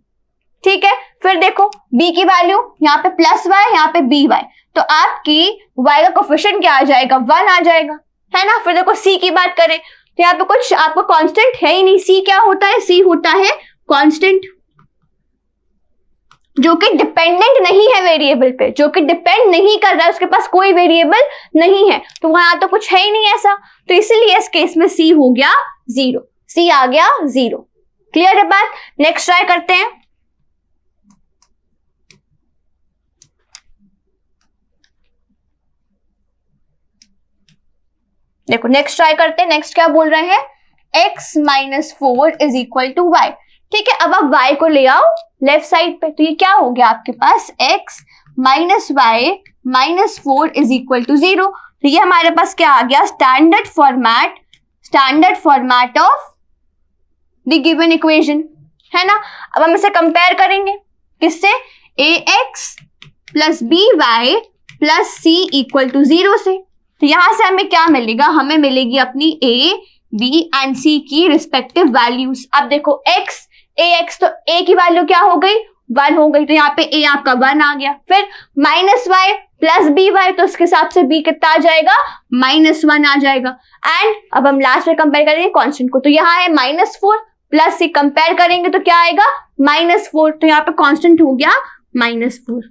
ठीक है, फिर देखो b की वैल्यू, यहाँ पे +y, यहाँ पे by, तो आपकी y का कोफिशिएंट क्या आ जाएगा, 1 आ जाएगा, है ना। फिर देखो c की बात करें, तो यहाँ पे कुछ आपका कांस्टेंट है ही नहीं। c क्या होता है, c होता है कांस्टेंट, जो कि डिपेंडेंट नहीं है वेरिएबल पे, जो कि डिपेंड नहीं कर रहा है, उसके पास कोई वेरिएबल नहीं है, तो वहां तो कुछ है ही नहीं ऐसा। तो इसीलिए इस केस में c हो गया 0, c आ गया 0। क्लियर है बात? नेक्स्ट ट्राई करते हैं। देखो नेक्स्ट ट्राई करते हैं। नेक्स्ट क्या बोल रहे हैं, x-4 is equal to y। ठीक है, अब आप y को ले आओ लेफ्ट साइड पे, तो ये क्या हो गया आपके पास, x - y - 4 is equal to 0। तो ये हमारे पास क्या आ गया, standard format of the given equation, है ना। अब हम इसे कंपेयर करेंगे किससे, ax plus by plus c equal to 0 से। तो यहां से हमें क्या मिलेगा, हमें मिलेगी अपनी a, b एंड c की रिस्पेक्टिव वैल्यूज। अब देखो ax, तो a की वैल्यू क्या हो गई, 1 हो गई, तो यहाँ पे a आपका 1 आ गया। फिर -y प्लस by, तो उसके हिसाब से b कितना आ जाएगा, -1 आ जाएगा। एंड अब हम लास्ट में कंपेयर करेंगे कांस्टेंट को, तो यहाँ है -4 प्लस c, कंपेयर करेंगे तो क्या आएगा, -4, तो यहाँ पे कांस्टेंट हो गया -4।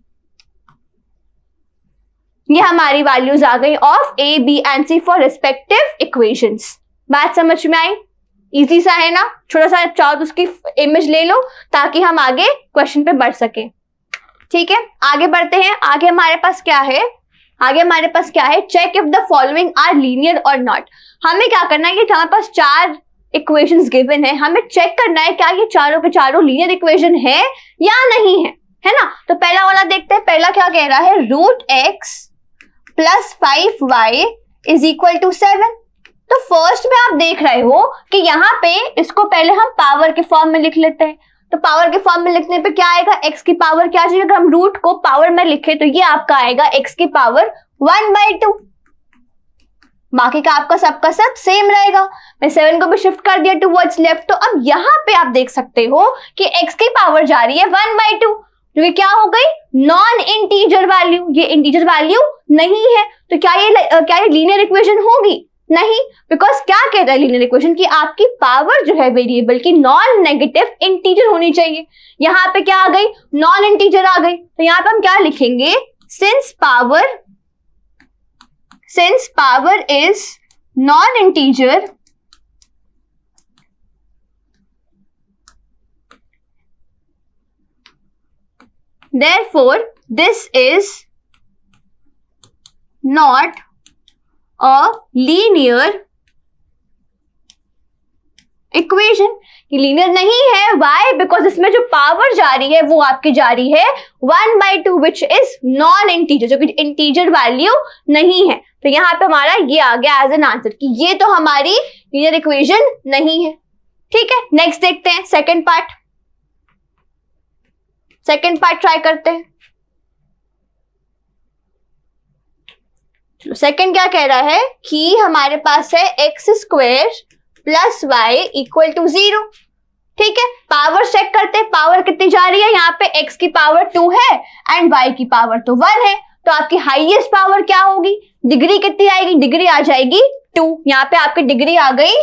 ये हमारी वैल्यूज आ गई of a, b and c for respective equations. बात समझ में आई? इजी सा है ना। छोटा सा चाहो तो उसकी इमेज ले लो ताकि हम आगे क्वेश्चन पे बढ़ सके। ठीक है, आगे बढ़ते हैं। आगे हमारे पास क्या है, check if the following are linear और नॉट। हमें क्या करना है, कि हमारे पास 4 इक्वेशंस गिवन है, हमें चेक करना है क्या ये चारों के चारों लीनियर इक्वेशन है या नहीं है ना। तो पहला वाला देखते हैं। पहला क्या कह रहा है, √x plus 5y is equal to 7। तो फर्स्ट में आप देख रहे हो कि यहाँ पे इसको पहले हम पावर के फॉर्म में लिख लेते हैं। तो पावर के फॉर्म में लिखने पे क्या आएगा, x की पावर क्या आ जाएगी, अगर हम रूट को पावर में लिखे तो ये आपका आएगा x की पावर 1/2। बाकी का आपका सबका सब सेम रहेगा। मैं 7 को भी शिफ्ट कर दिया टुवर्ड्स लेफ्ट। तो अब यहाँ पे आप देख सकते हो कि x की पावर जा रही है 1/2, जो कि क्या हो गई, नॉन इंटीजर वैल्यू। ये इंटीजर वैल्यू नहीं है, तो क्या ये लीनियर इक्वेशन होगी, नहीं, बिकॉज क्या कहता है लीनियर इक्वेशन की आपकी पावर जो है वेरिएबल की नॉन नेगेटिव इंटीजर होनी चाहिए। यहाँ पे क्या आ गई, नॉन इंटीजर आ गई, तो यहाँ पे हम क्या लिखेंगे, since power is non integer therefore this is not a linear equation। ये लीनियर नहीं है, वाई, बिकॉज इसमें जो पावर जा रही है वो आपकी जा रही है 1/2 विच इज नॉन इंटीजर, जो कि इंटीजर वैल्यू नहीं है। तो यहाँ पे हमारा ये आ गया एज एन आंसर कि ये तो हमारी लीनियर इक्वेशन नहीं है। ठीक है, नेक्स्ट देखते हैं सेकेंड पार्ट ट्राई करते हैं। चलो सेकेंड क्या कह रहा है कि हमारे पास है x² + y = 0। ठीक है, पावर चेक करते हैं, पावर कितनी जा रही है, यहाँ पे x की पावर 2 है एंड y की पावर तो 1 है, तो आपकी हाईएस्ट पावर क्या होगी, डिग्री कितनी आएगी, डिग्री आ जाएगी 2। यहाँ पे आपकी डिग्री आ गई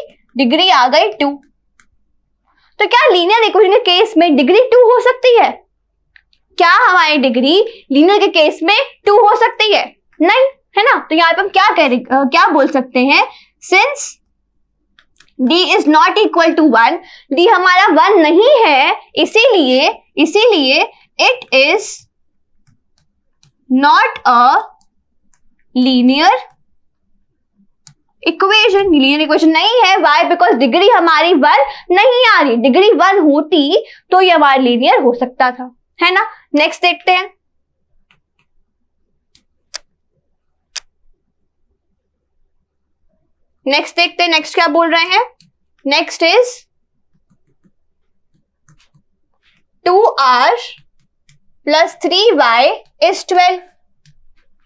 2। तो क्या लीनियर इक्वेशन के केस में डिग्री 2 हो सकती है? क्या हमारी डिग्री लीनियर के केस में 2 हो सकती है? नहीं, है ना। तो यहाँ पे हम क्या बोल सकते हैं, since d is not equal to 1, d हमारा 1 नहीं है, इसीलिए it is not a linear equation। Linear equation नहीं है, why? बिकॉज डिग्री हमारी 1 नहीं आ रही, डिग्री 1 होती तो ये हमारा लीनियर हो सकता था, है ना। नेक्स्ट देखते हैं, नेक्स्ट क्या बोल रहे हैं, नेक्स्ट इज 2r + 3y = 12।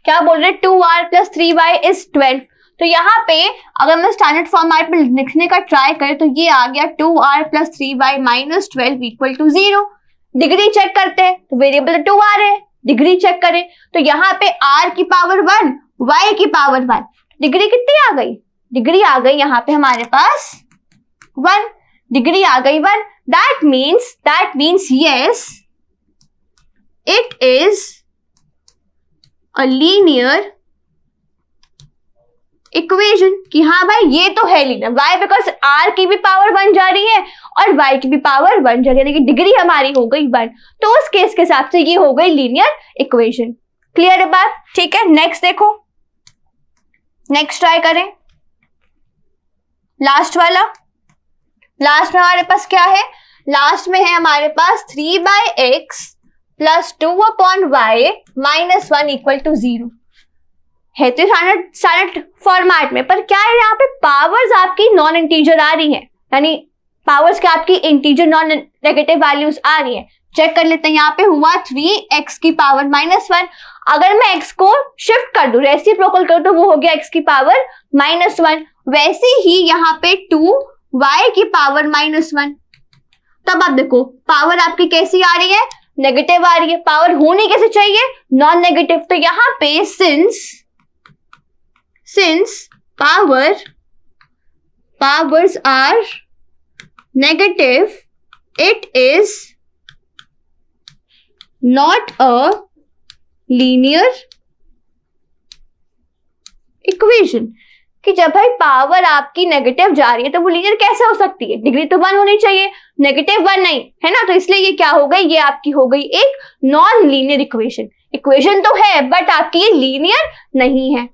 क्या बोल रहे हैं, 2r + 3y = 12। तो यहाँ पे अगर मैं स्टैंडर्ड फॉर्मेट में लिखने का ट्राई करें तो ये आ गया 2r + 3y - 12 = 0। डिग्री चेक करते हैं तो वेरिएबल 2 आ रहे हैं, डिग्री चेक करें तो यहाँ पे r की पावर 1, y की पावर 1, डिग्री कितनी आ गई, डिग्री आ गई यहाँ पे हमारे पास 1, डिग्री आ गई 1। That means yes, it is a linear equation कि हाँ भाई ये तो है लीनियर। वाई? बिकॉज आर की भी पावर 1 जा रही है और वाई की भी पावर 1 जा रही है, लेकिन डिग्री हमारी हो गई 1, तो उस केस के हिसाब से ये हो गई लीनियर इक्वेशन। क्लियर है बात? ठीक है, नेक्स्ट देखो, नेक्स्ट ट्राई करें, लास्ट वाला। लास्ट में हमारे पास क्या है, लास्ट में है हमारे पास 3/x + 2/y - 1 = 0 है। तो स्टैंडर्ड फॉर्मेट में, पर क्या है यहाँ पे पावर्स आपकी नॉन इंटीजर आ रही है, यानी पावर्स क्या आपकी इंटीजर नॉन नेगेटिव वैल्यूज आ रही है। चेक कर लेते हैं, यहाँ पे हुआ 3x की पावर -1। अगर मैं x को शिफ्ट कर दूं, रेसिप्रोकल कर दूं, वो हो गया x की पावर -1। वैसे ही यहाँ पे 2y की पावर -1। तब आप देखो पावर आपकी कैसी आ रही है, नेगेटिव आ रही है। पावर होनी कैसे चाहिए, नॉन नेगेटिव। तो यहाँ पे since powers are negative, it is not a linear equation। कि जब भाई पावर आपकी नेगेटिव जा रही है तो वो लीनियर कैसे हो सकती है, डिग्री तो 1 होनी चाहिए, नेगेटिव 1 नहीं है ना। तो इसलिए ये क्या हो गई, ये आपकी हो गई एक नॉन लीनियर इक्वेशन तो है बट आपकी ये लीनियर नहीं है।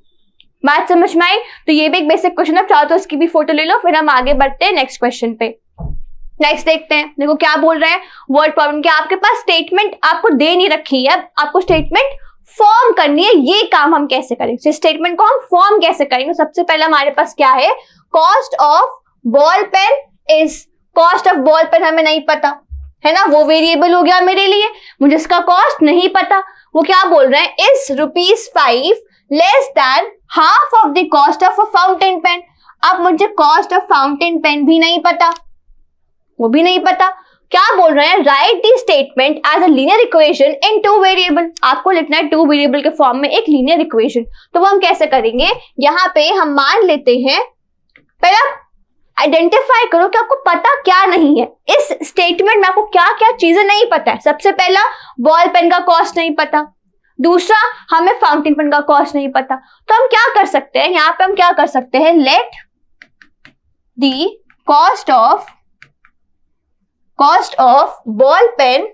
बात समझ में आई? तो ये भी एक बेसिक क्वेश्चन है, चाहो तो इसकी भी फोटो ले लो, फिर हम आगे बढ़ते हैं नेक्स्ट क्वेश्चन पे। नेक्स्ट देखते हैं, देखो क्या बोल रहे हैं, वर्ड प्रॉब्लम। क्या आपके पास स्टेटमेंट आपको दे नहीं रखी है, आपको स्टेटमेंट फॉर्म करनी है। ये काम हम कैसे करेंगे, स्टेटमेंट को हम फॉर्म कैसे करेंगे? सबसे पहले हमारे पास क्या है, cost of ball pen is, cost of ball pen हमें नहीं पता है ना, वो वेरिएबल हो गया मेरे लिए, मुझे इसका कॉस्ट नहीं पता। वो क्या बोल रहे हैं, is ₹5 less than half of the cost of a fountain pen. अब मुझे कॉस्ट ऑफ फाउंटेन पेन भी नहीं पता, वो भी नहीं पता। क्या बोल रहे हैं, write the statement as a linear equation in 2 variable. आपको लिखना है 2 वेरिएबल के फॉर्म में एक लीनियर इक्वेशन। तो वो हम कैसे करेंगे, यहाँ पे हम मान लेते हैं पहले आप आइडेंटिफाई करो कि आपको पता क्या नहीं है। इस स्टेटमेंट में आपको क्या क्या चीजें नहीं पता है। सबसे पहला, बॉल पेन का कॉस्ट नहीं पता। दूसरा, हमें फाउंटेन पेन का कॉस्ट नहीं पता। तो हम क्या कर सकते हैं, यहां पे हम क्या कर सकते हैं, let the cost of ball pen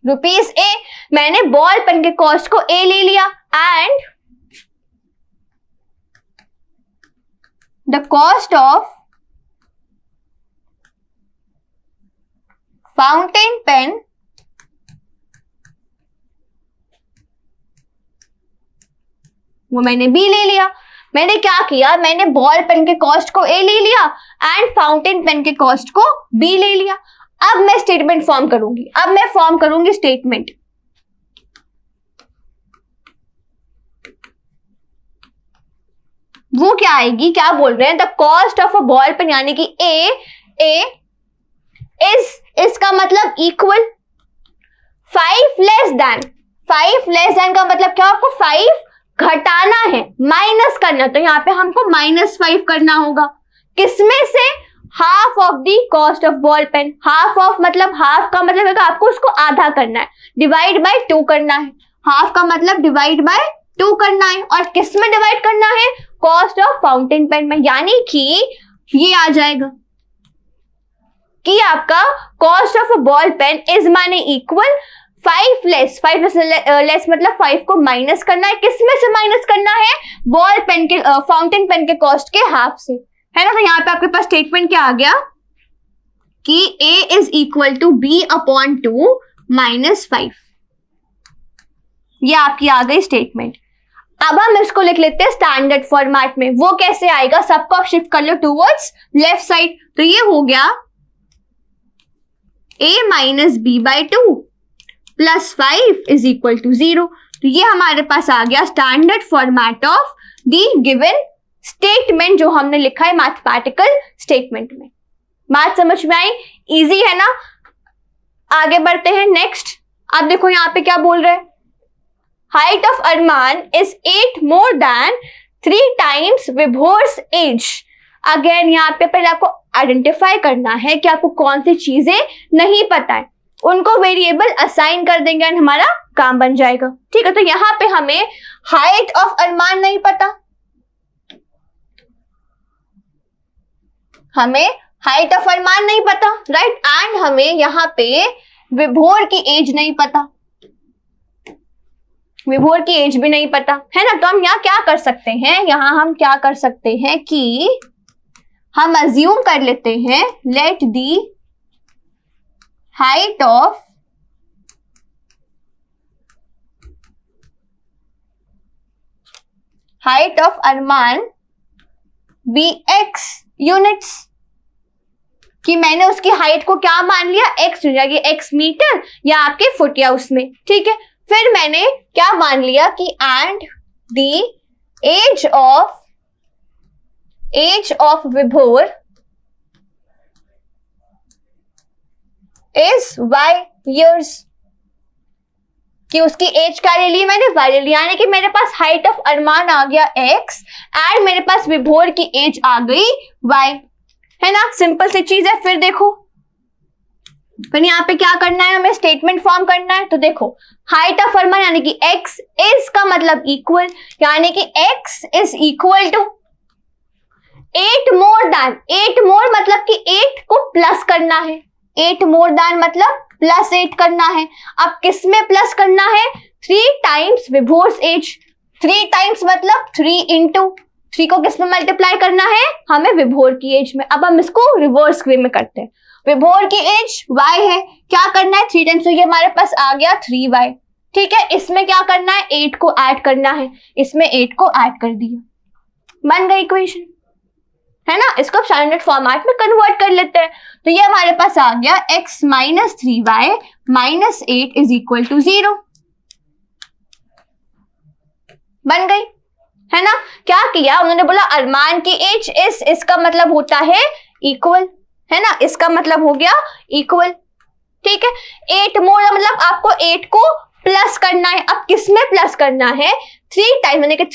rupees A. मैंने बॉल पेन के कॉस्ट को ए ले लिया and the cost of fountain pen वो मैंने बी ले लिया। मैंने क्या किया, मैंने बॉल पेन के कॉस्ट को ए ले लिया एंड फाउंटेन पेन के कॉस्ट को बी ले लिया। अब मैं स्टेटमेंट फॉर्म करूंगी। अब मैं फॉर्म करूंगी स्टेटमेंट। वो क्या आएगी, क्या बोल रहे हैं, the cost of a ball pen, यानी कि ए इज का मतलब equal 5 less than. 5 less than का मतलब क्या, आपको 5 घटाना है, माइनस करना। तो यहाँ पे हमको -5 करना होगा। किसमें से, half of the cost of ball pen. Half of मतलब, हाफ का मतलब है आपको उसको आधा करना है, डिवाइड बाय 2 करना है। हाफ का मतलब डिवाइड बाय 2 करना है। और किस में डिवाइड करना है, कॉस्ट ऑफ फाउंटेन पेन में। यानी कि ये आ जाएगा कि आपका cost of a ball pen is माने इक्वल 5 लेस मतलब 5 को माइनस करना है। किस में से माइनस करना है, बॉल पेन के फाउंटेन पेन के कॉस्ट के हाफ से, है ना। तो यहाँ पे आपके पास स्टेटमेंट क्या आ गया कि A is equal to B/2 -5। ये आपकी आ गई स्टेटमेंट। अब हम इसको लिख लेते हैं स्टैंडर्ड फॉर्मेट में। वो कैसे आएगा, सबको आप शिफ्ट कर लो टूवर्ड्स लेफ्ट साइड। तो ये हो गया A - B/2 + 5 is equal to 0। तो ये हमारे पास आ गया standard format of the given statement जो हमने लिखा है मैथमेटिकल स्टेटमेंट में। बात समझ में आई, इजी है ना। आगे बढ़ते हैं नेक्स्ट। अब देखो यहाँ पे क्या बोल रहे हैं, height of Arman is 8 more than 3 times Vibhor's age. Again यहाँ पे पहले आपको आइडेंटिफाई करना है कि आपको कौन सी चीजें नहीं पता है, उनको वेरिएबल असाइन कर देंगे और हमारा काम बन जाएगा। ठीक है, तो यहाँ पे हमें हाइट ऑफ अरमान नहीं पता, हमें हाइट ऑफ अरमान नहीं पता, राइट। एंड हमें यहाँ पे विभोर की एज नहीं पता, विभोर की एज भी नहीं पता, है ना। तो हम यहाँ क्या कर सकते हैं, यहाँ हम क्या कर सकते हैं कि हम अज्यूम कर लेते हैं, let the height of Armaan be x units, कि मैंने उसकी हाइट को क्या मान लिया, x यूनिट, x मीटर या आपके फुट या उसमें। ठीक है, फिर मैंने क्या मान लिया कि एंड दी एज ऑफ विभोर इज y years, कि उसकी एज क्या ले ली मैंने, y ले लिया। यानी कि मेरे पास हाइट ऑफ अरमान आ गया x एंड मेरे पास विभोर की एज आ गई y, है ना। सिंपल सी चीज है। फिर देखो, फिर यहाँ पे क्या करना है, हमें स्टेटमेंट फॉर्म करना है। तो देखो, हाइट ऑफ अरमान यानी कि x इज का मतलब इक्वल, यानी कि x is equal to 8 more than. 8 more मतलब कि 8 को प्लस करना है, 8 मोर देन मतलब +8 करना है। अब किस में प्लस करना है, 3 टाइम्स विभोर्स एज। 3 टाइम्स मतलब 3 इंटू 3 को किस में मल्टीप्लाई करना है, हमें विभोर की एज में। अब हम इसको रिवर्स वे में करते हैं। विभोर की एज y है, क्या करना है 3 टाइम्स, तो ये हमारे पास आ गया 3y। ठीक है, इसमें क्या करना है, 8 को ऐड करना है, इसमें 8 को ऐड कर दिया, बन गई इक्वेशन, है ना। इसको स्टैंडर्ड फॉर्मेट में कन्वर्ट कर लेते हैं। तो ये हमारे पास आ गया x - 3y - 8 is equal to 0, बन गई, है ना। क्या किया उन्होंने, बोला अरमान की एज इस, इसका मतलब होता है इक्वल, है ना, इसका मतलब हो गया इक्वल। ठीक है, 8 मोर मतलब आपको 8 को प्लस करना है। अब किस में प्लस करना है, 3 टाइम यानी कि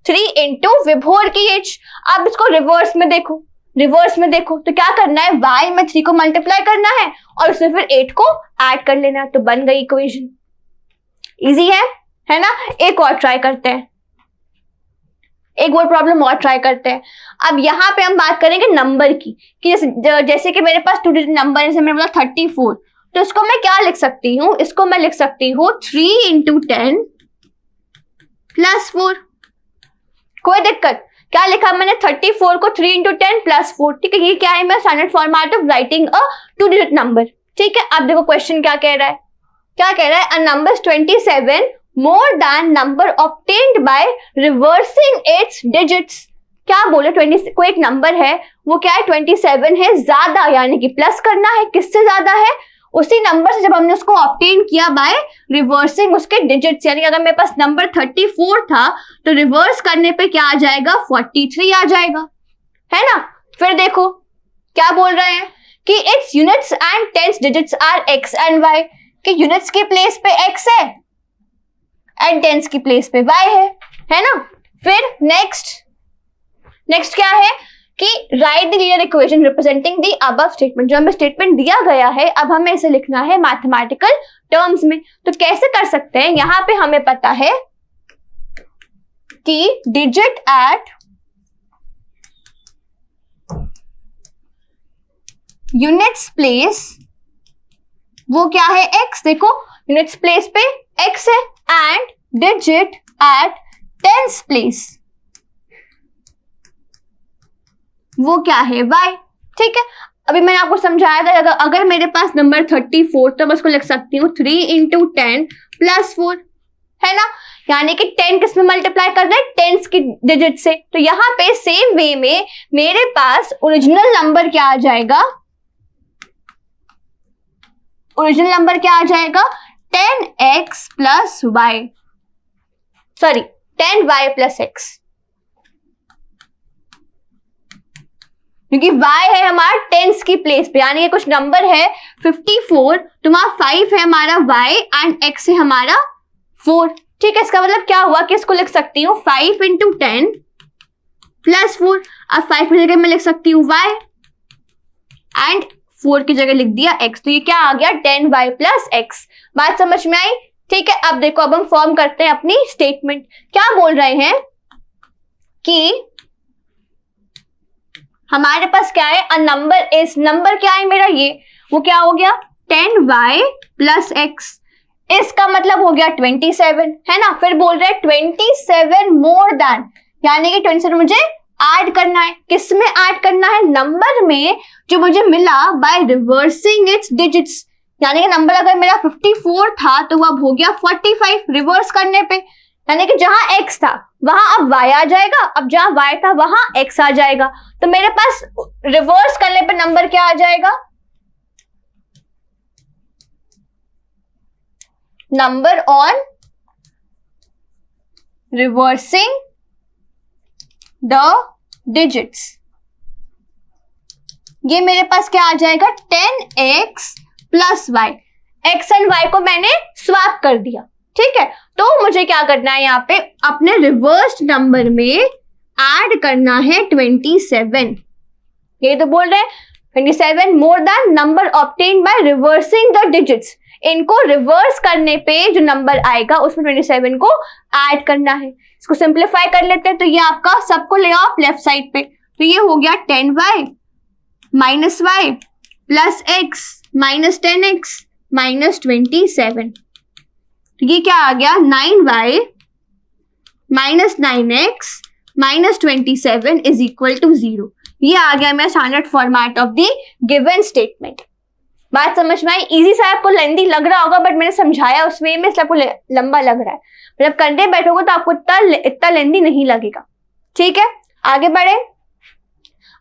3 इंटू विभोर की एज। अब इसको रिवर्स में देखो, तो क्या करना है, y में 3 को मल्टीप्लाई करना है और उसमें फिर 8 को ऐड कर लेना, तो बन गई इक्वेशन। इजी है ना। एक और ट्राई करते हैं, एक और प्रॉब्लम और ट्राई करते हैं। अब यहाँ पे हम बात करेंगे नंबर की, कि जैसे कि मेरे पास 2 डिजिट नंबर है, जैसे मैंने बोला 34, तो इसको मैं क्या लिख सकती हूँ, इसको मैं लिख सकती हूँ 3 इंटू 10 प्लस 4। कोई दिक्कत, क्या लिखा मैंने, 34 को 3 इंटू 10 प्लस 4। ठीक है, ये क्या है, मेरा standard format of writing a 2 digit number. ठीक है, अब देखो क्वेश्चन क्या कह रहा है, a number 27 more than number obtained by reversing it's digits. क्या बोले, 20 कोई एक नंबर है, वो क्या है, 27 है, ज्यादा यानी कि प्लस करना है, किससे ज्यादा है, उसी नंबर से जब हमने उसको ऑब्टेन किया बाय रिवर्सिंग उसके डिजिट्स। यानी अगर मेरे पास नंबर 34 था तो रिवर्स करने पे क्या आ जाएगा, 43 आ जाएगा, है ना। फिर देखो क्या बोल रहे हैं कि it's units and tens digits are x and y, कि यूनिट्स की प्लेस पे x है एंड टेंस की प्लेस पे y है ना। फिर नेक्स्ट क्या है कि write the linear equation representing the above statement. जो हमें स्टेटमेंट दिया गया है, अब हमें इसे लिखना है मैथमेटिकल टर्म्स में। तो कैसे कर सकते हैं, यहां पे हमें पता है कि डिजिट एट यूनिट्स प्लेस वो क्या है, x। देखो यूनिट्स प्लेस पे x है and digit at tens place वो क्या है, y। ठीक है, अभी मैंने आपको समझाया था, अगर मेरे पास नंबर 34 तो मैं उसको लिख सकती हूँ 3 इंटू 10 प्लस 4, है ना। यानी कि 10 किस में मल्टीप्लाई कर रहे हैं, टेंस की डिजिट से। तो यहाँ पे सेम वे में मेरे पास ओरिजिनल नंबर क्या आ जाएगा, 10x plus y, sorry 10y plus x, क्योंकि y है हमारा टेंस की प्लेस पे, यानी कि कुछ नंबर है 54 तो वहां 5 है हमारा y एंड x है हमारा 4। ठीक है, इसका मतलब क्या हुआ कि इसको लिख सकती हूँ 5 इंटू 10 प्लस 4। अब 5 की जगह मैं लिख सकती हूँ y एंड 4 की जगह लिख दिया x, तो ये क्या आ गया 10y प्लस x। बात समझ में आई। ठीक है, अब देखो, अब हम फॉर्म करते हैं अपनी स्टेटमेंट। क्या बोल रहे हैं कि हमारे पास क्या है, अ नंबर इज, नंबर क्या है मेरा, ये वो क्या हो गया 10y प्लस x, इसका मतलब हो गया 27, है ना। फिर बोल रहे हैं 27 मोर देन, यानी कि 27 मुझे ऐड करना है, किस में ऐड करना है, नंबर में जो मुझे मिला बाय रिवर्सिंग इट्स डिजिट्स। यानी कि नंबर अगर मेरा 54 था तो वो अब हो गया 45 रिवर्स करने पे, यानी कि जहां x था वहां अब y आ जाएगा, अब जहां y था वहां x आ जाएगा। तो मेरे पास रिवर्स करने पे नंबर क्या आ जाएगा, number on reversing the digits, ये मेरे पास क्या आ जाएगा 10x plus y। x and y को मैंने स्वैप कर दिया। ठीक है, तो मुझे क्या करना है, यहाँ पे अपने रिवर्स्ड नंबर में ऐड करना है 27। ये तो बोल रहे हैं 27 more than number obtained by reversing the digits. इनको रिवर्स करने पे जो नंबर आएगा उसमें 27 को ऐड करना है। इसको सिंप्लीफाई कर लेते हैं, तो ये आपका सबको ले आओ लेफ्ट साइड पे, तो ये हो गया 10y minus y plus x minus 10x minus 27। तो ये क्या आ गया 9y minus 9x minus 27 is equal to 0। ये आ गया मेरा standard format of the given statement. बात समझ में आई। इजी सा आपको लेंदी लग रहा होगा, बट मैंने समझाया उस वे में इसलिए आपको लंबा लग रहा है। मतलब करने बैठोगे तो आपको इतना लेंदी नहीं लगेगा। ठीक है, आगे बढ़े।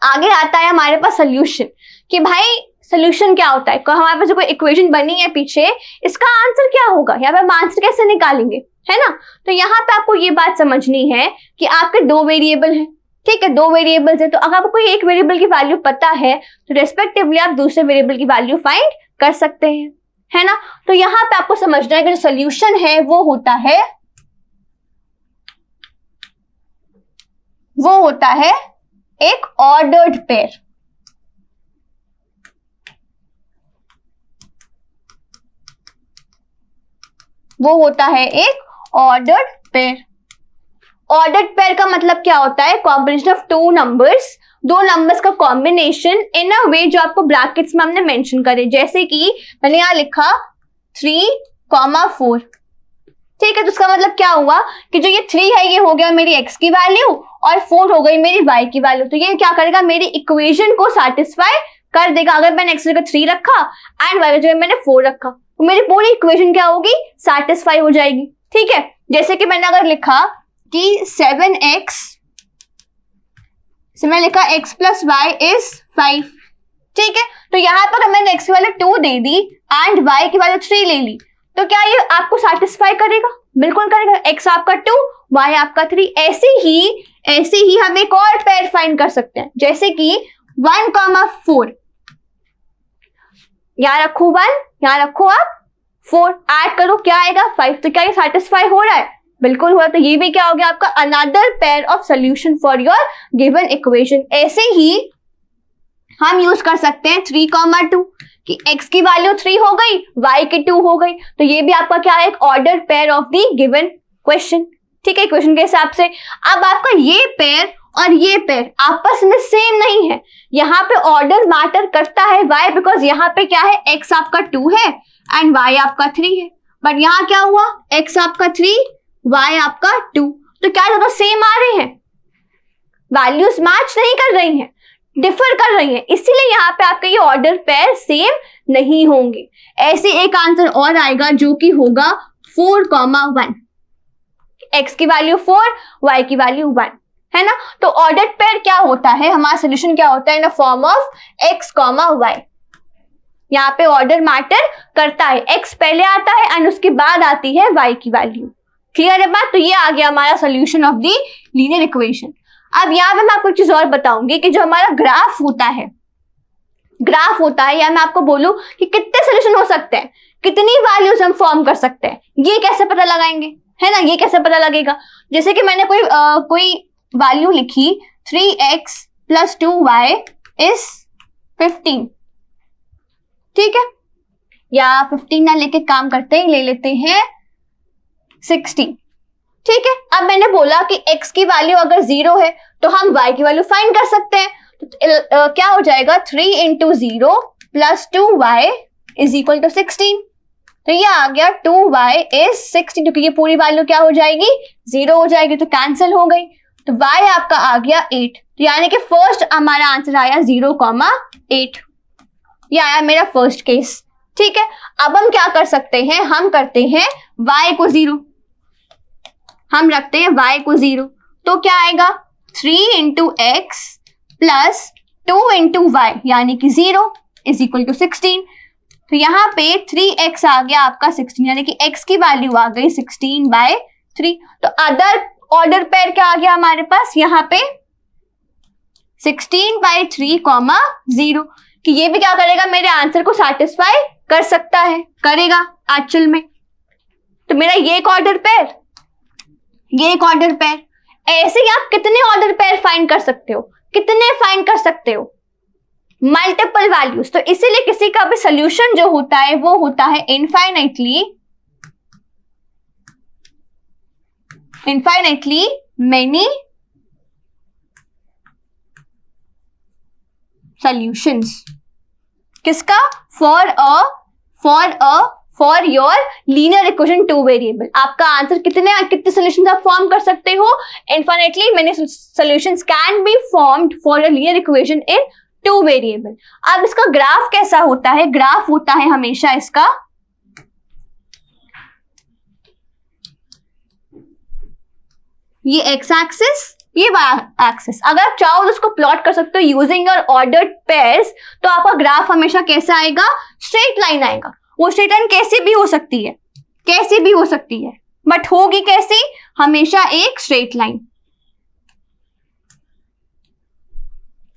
आगे आता है हमारे पास सोल्यूशन, कि भाई सोल्यूशन क्या होता है। हमारे पास जो कोई इक्वेशन बनी है पीछे, इसका आंसर क्या होगा, यहाँ पे हम आंसर कैसे निकालेंगे, है ना। तो यहाँ पे आपको ये बात समझनी है कि आपके 2 वेरिएबल हैं। ठीक है, 2 वेरिएबल्स है, तो अगर आपको कोई एक वेरिएबल की वैल्यू पता है तो रेस्पेक्टिवली आप दूसरे वेरिएबल की वैल्यू फाइंड कर सकते हैं, है ना। तो यहाँ पे आपको समझना है कि जो सोल्यूशन है वो होता है वो होता है एक ऑर्डर्ड पेयर। वो होता है एक ऑर्डर्ड पेयर। ऑर्डर्ड पेयर का मतलब क्या होता है? कॉम्बिनेशन ऑफ टू नंबर्स, दो नंबर्स का कॉम्बिनेशन इन अ वे जो आपको ब्रैकेट्स में हमने मेंशन करे। जैसे कि मैंने यहां लिखा 3,4, ठीक है, तो उसका मतलब क्या हुआ कि जो ये 3 है ये हो गया मेरी x की वैल्यू और 4 हो गई मेरी y की वैल्यू। तो ये क्या करेगा? मेरी इक्वेशन को सेटिस्फाई कर देगा। अगर मैंने x की जगह 3 रखा एंड y की जगह मैंने 4 रखा तो मेरी पूरी इक्वेशन क्या होगी? सेटिस्फाई हो जाएगी। ठीक है, जैसे कि मैंने अगर लिखा कि 7x से मैंने लिखा x + y = 5, ठीक है, तो यहां पर मैंने x की value 2 they the and y की वैल्यू 3 ले ली, तो क्या ये आपको सेटिस्फाई करेगा? बिल्कुल करेगा। x आपका 2, y आपका 3। ऐसे ही हम एक और पेयर फाइंड कर सकते हैं, जैसे कि 1,4, यहां रखो 1, यहां रखो आप 4, ऐड करो क्या आएगा? 5। तो क्या ये सेटिस्फाई हो रहा है? बिल्कुल हुआ। तो ये भी क्या हो गया आपका? Another pair of solution for your given equation. ऐसे ही हम यूज कर सकते हैं 3,2 कि x की वैल्यू 3 हो गई, y की 2 हो गई, तो ये भी आपका क्या है? एक order pair of the given question. ठीक है, क्वेश्चन के हिसाब से। अब आपका ये पेयर और ये पेयर आपस में सेम नहीं है, यहाँ पे ऑर्डर मैटर करता है। वाई? बिकॉज यहाँ पे क्या है? x आपका 2 है एंड y आपका 3 है, बट यहाँ क्या हुआ? x आपका 3, y आपका 2, तो क्या दोनों सेम आ रहे हैं? वैल्यूज मैच नहीं कर रही हैं, डिफर कर रही है, इसीलिए यहाँ पे आपके ये ऑर्डर पेयर सेम नहीं होंगे। ऐसे एक आंसर और आएगा जो कि होगा 4,1, x की वैल्यू 4, y की वैल्यू 1, है ना। तो ऑर्डर पेयर क्या होता है? हमारा सोल्यूशन क्या होता है? इन the form of x, y। यहाँ पे ऑर्डर मैटर करता है, x पहले आता है एंड उसके बाद आती है y की वैल्यू। क्लियर है बात? तो ये आ गया हमारा solution of the linear equation. अब यहाँ पे मैं आपको एक चीज और बताऊंगी कि जो हमारा ग्राफ होता है या मैं आपको बोलूं कि कितने सोल्यूशन हो सकते हैं, कितनी वैल्यूज हम फॉर्म कर सकते हैं, ये कैसे पता लगाएंगे, है ना? ये कैसे पता लगेगा? जैसे कि मैंने कोई वैल्यू लिखी 3x + 2y = 15, ठीक है, या 15 ना लेके काम करते हैं, ले लेते हैं 16, ठीक है। अब मैंने बोला कि x की वैल्यू अगर 0 है तो हम y की वैल्यू फाइंड कर सकते हैं। तो क्या हो जाएगा? 3 × 0 + 2y = 16। तो ये आ गया 2y = 16, क्योंकि ये पूरी वैल्यू क्या हो जाएगी? 0 हो जाएगी, तो कैंसिल हो गई। तो y आपका आ गया 8, तो यानी कि फर्स्ट हमारा आंसर आया 0,8। ये आया मेरा फर्स्ट केस, ठीक है। अब हम क्या कर सकते हैं? हम करते हैं y को 0, हम रखते हैं y को 0, तो क्या आएगा? 3 × x + 2 × y यानी कि 0 = 16। तो यहाँ पे 3x आ गया आपका 16, यानी कि x की वैल्यू आ गई 16/3। तो अदर ऑर्डर पेयर क्या आ गया हमारे पास? यहाँ पे 16/3, 0, कि ये भी क्या करेगा? मेरे आंसर को सेटिस्फाई कर सकता है, करेगा एक्चुअल में। तो मेरा ये एक ऑर्डर पेयर, ये एक ऑर्डर पेयर। ऐसे ही आप कितने ऑर्डर पेयर फाइंड कर सकते हो? कितने फाइंड कर सकते हो? Multiple values. तो इसीलिए किसी का भी सोल्यूशन जो होता है वो होता है इनफाइनाइटली मेनी सॉल्यूशंस। किसका? For your linear equation 2 variable. आपका आंसर कितने सॉल्यूशंस आप फॉर्म कर सकते हो? Infinitely many solutions can be formed for a linear equation in 2 variable. अब इसका ग्राफ कैसा होता है? ग्राफ होता है हमेशा इसका ये x एक्सिस, ये y एक्सिस। अगर आप चाहो तो उसको प्लॉट कर सकते हो यूजिंग योर ऑर्डर्ड पेयर्स, तो आपका ग्राफ हमेशा कैसा आएगा? स्ट्रेट लाइन आएगा। वो स्ट्रेट लाइन कैसी भी हो सकती है, कैसी भी हो सकती है, बट होगी कैसी? हमेशा एक स्ट्रेट लाइन,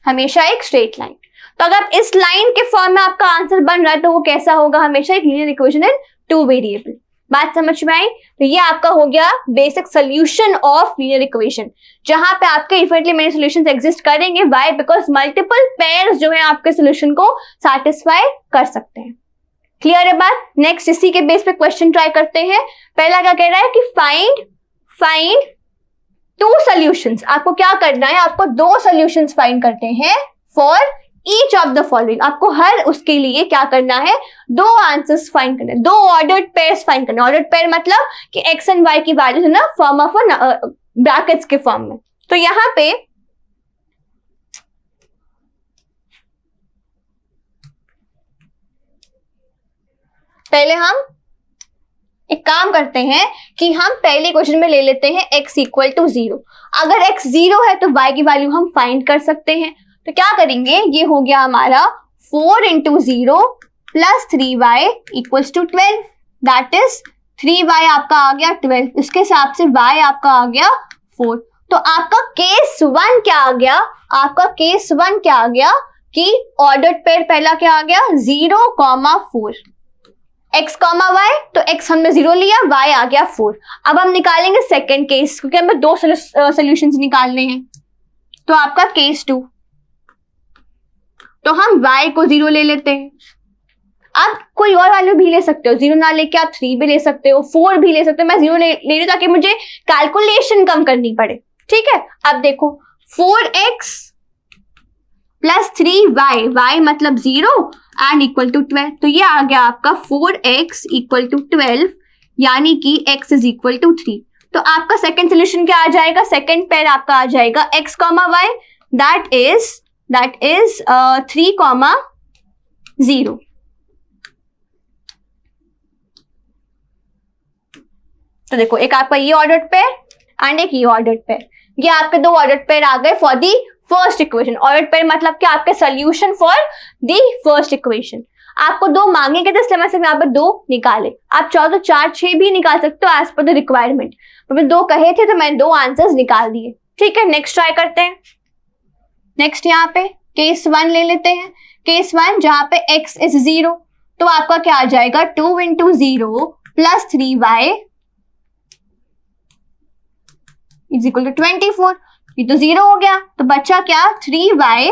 हमेशा एक स्ट्रेट लाइन। तो अगर इस लाइन के फॉर्म में आपका आंसर बन रहा है तो वो कैसा होगा? हमेशा एक लीनियर इक्वेशन इन 2 वेरिएबल। बात समझ में आई? तो ये आपका हो गया basic solution of linear equation, जहां पे आपके इन्फिनिटली मेनी सॉल्यूशंस एग्जिस्ट करेंगे। व्हाई? बिकॉज मल्टीपल पेयर्स जो है आपके सोल्यूशन को सैटिस्फाई कर सकते हैं। क्लियर है बात? नेक्स्ट इसी के बेस पे क्वेश्चन ट्राई करते हैं। पहला क्या कह रहा है कि फाइंड टू सॉल्यूशंस। आपको क्या करना है? आपको दो सॉल्यूशंस फाइंड करते हैं for each of the following. आपको हर उसके लिए क्या करना है? दो आंसर्स फाइंड करने, दो ऑर्डर्ड पेयर्स फाइंड करने। ऑर्डर्ड पेयर मतलब कि एक्स एंड वाई की वैल्यू है ना फॉर्म ऑफ ब्रैकेट्स के फॉर्म में। तो यहां पे पहले हम एक काम करते हैं कि हम पहले क्वेश्चन में ले लेते हैं x इक्वल टू 0। अगर x 0 है तो y की वैल्यू हम फाइंड कर सकते हैं। तो क्या करेंगे? ये हो गया हमारा 4 into 0 plus 3y equals to 12। That is 3y आपका आ गया 12, इसके हिसाब से y आपका आ गया 4। तो आपका केस 1 क्या आ गया? आपका केस 1 क्या आ गया कि ऑर्डर्ड पेयर पहला क्या आ गया? 0,4 x, y। तो x हमने 0 लिया, y आ गया 4। अब हम निकालेंगे सेकेंड केस, क्योंकि हमें दो सोल्यूशंस निकालने हैं। तो आपका केस 2, तो हम y को 0 ले लेते हैं। आप कोई और वैल्यू भी ले सकते हो, 0 ना लेके आप 3 भी ले सकते हो, 4 भी ले सकते हो। मैं 0 ले रही हूं ताकि मुझे कैलकुलेशन कम करनी पड़े। ठीक है, अब देखो 4x प्लस 3y, y मतलब 0 एंड इक्वल टू 12। तो ये आ गया आपका 4x इक्वल टू 12, यानी कि x इज इक्वल टू 3। तो आपका सेकेंड सोल्यूशन क्या आ जाएगा? सेकेंड पेयर आपका आ जाएगा x, y, दैट इज 3,0। तो देखो एक आपका ये ऑर्डर्ड पेयर एंड एक ये ऑर्डर्ड पेयर, ये आपके दो ऑर्डर्ड पेयर आ गए for the first equation. Ordered pair मतलब क्या? आपके solution for the first equation. आपको दो मांगे गए थे, इसलिए मैं सिर्फ यहाँ पर दो निकाले। आप चाहो तो 4, 6 भी निकाल सकते हो एज पर द रिक्वायरमेंट, पर मैं दो कहे थे तो मैंने दो आंसर्स निकाल दिए। ठीक है, नेक्स्ट ट्राई करते हैं। नेक्स्ट यहाँ पे केस 1 ले लेते हैं। केस 1 जहां पे x इज 0, तो आपका क्या आ जाएगा? 2 into 0 plus 3y is equal to 24। ये तो 0 हो गया, तो बचा क्या? 3y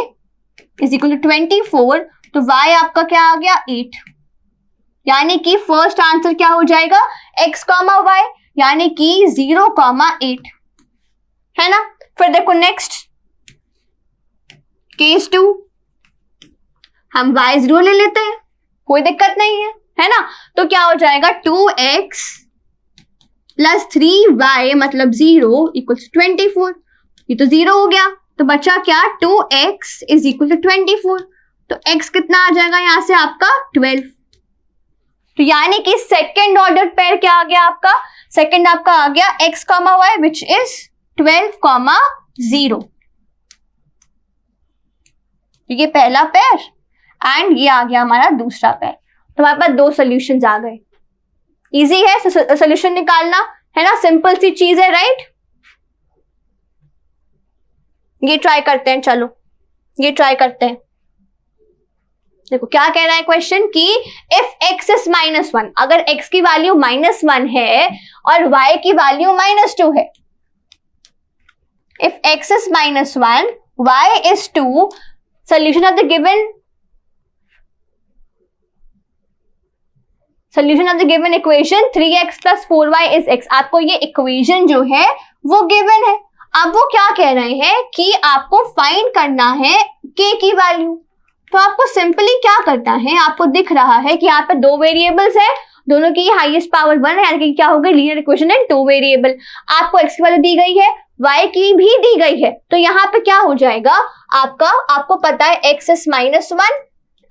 is equal to 24। तो y आपका क्या आ गया? 8। यानी कि फर्स्ट आंसर क्या हो जाएगा? x, y, यानी कि 0,8 है ना। फिर देखो नेक्स्ट केस 2, हम y 0 ले लेते हैं, कोई दिक्कत नहीं है ना। तो क्या हो जाएगा? 2x प्लस 3y मतलब 0 इक्वल टू 24। ये तो 0 हो गया, तो बचा क्या? 2x is equal to 24। तो x कितना आ जाएगा यहां से? आपका 12। तो यानी कि सेकेंड ऑर्डर पेयर क्या आ गया आपका? सेकेंड आपका आ गया x, y विच इज 12,0। ये पहला पेयर एंड ये आ गया हमारा दूसरा पेयर। तो हमारे पास दो सॉल्यूशंस आ गए। इजी है सोल्यूशन निकालना, है ना, सिंपल सी चीज है, राइट। ये ट्राई करते हैं, चलो ये ट्राई करते हैं। देखो क्या कह रहा है क्वेश्चन कि इफ x इज -1, अगर x की वैल्यू -1 है और y की वैल्यू -2 है, if x is -1, y is 2, solution of the given equation 3x plus 4y is x। आपको ये इक्वेशन जो है वो गिवन है। अब वो क्या कह रहे हैं कि आपको फाइंड करना है k की वैल्यू। तो आपको सिंपली क्या करना है? आपको दिख रहा है कि यहाँ पे दो वेरिएबल्स है, दोनों की हाईएस्ट पावर 1 है, यानी कि क्या होगा? लीनियर इक्वेशन है टू वेरिएबल। आपको x की वैल्यू दी गई है, y की भी दी गई है, तो यहाँ पे क्या हो जाएगा आपको पता है x is -1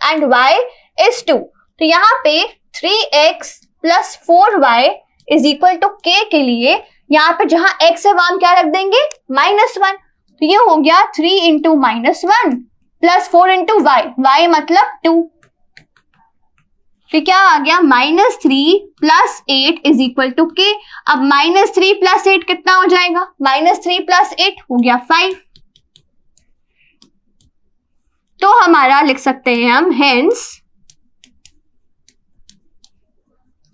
and y is 2। तो यहाँ पे 3x plus 4y is equal to k के लिए यहाँ पे जहां x है वहां क्या रख देंगे? -1। तो ये हो गया 3 इंटू -1 प्लस 4 इंटू y मतलब 2। तो क्या आ गया? -3 plus 8 is equal to k। अब -3 प्लस 8 कितना हो जाएगा? -3 प्लस 8 हो गया 5। तो हमारा लिख सकते हैं हम, hence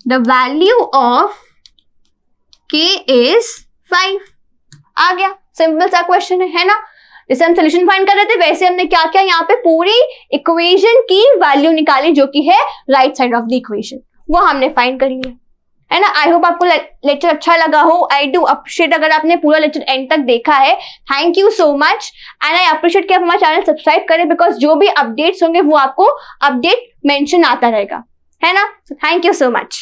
the value of k is 5। आ गया, सिंपल सा क्वेश्चन है ना। जैसे हम सोल्यूशन फाइंड कर रहे थे वैसे हमने क्या किया, यहाँ पे पूरी इक्वेशन की वैल्यू निकाली जो कि है right side of the equation, वो हमने फाइंड करी है ना। आई होप आपको लेक्चर अच्छा लगा हो। आई डू अप्रिशिएट अगर आपने पूरा लेक्चर एंड तक देखा है, thank you so much. And I appreciate कि आप हमारा चैनल सब्सक्राइब करें, बिकॉज जो भी अपडेट्स होंगे वो आपको अपडेट मेंशन आता रहेगा, है ना। Thank you so much.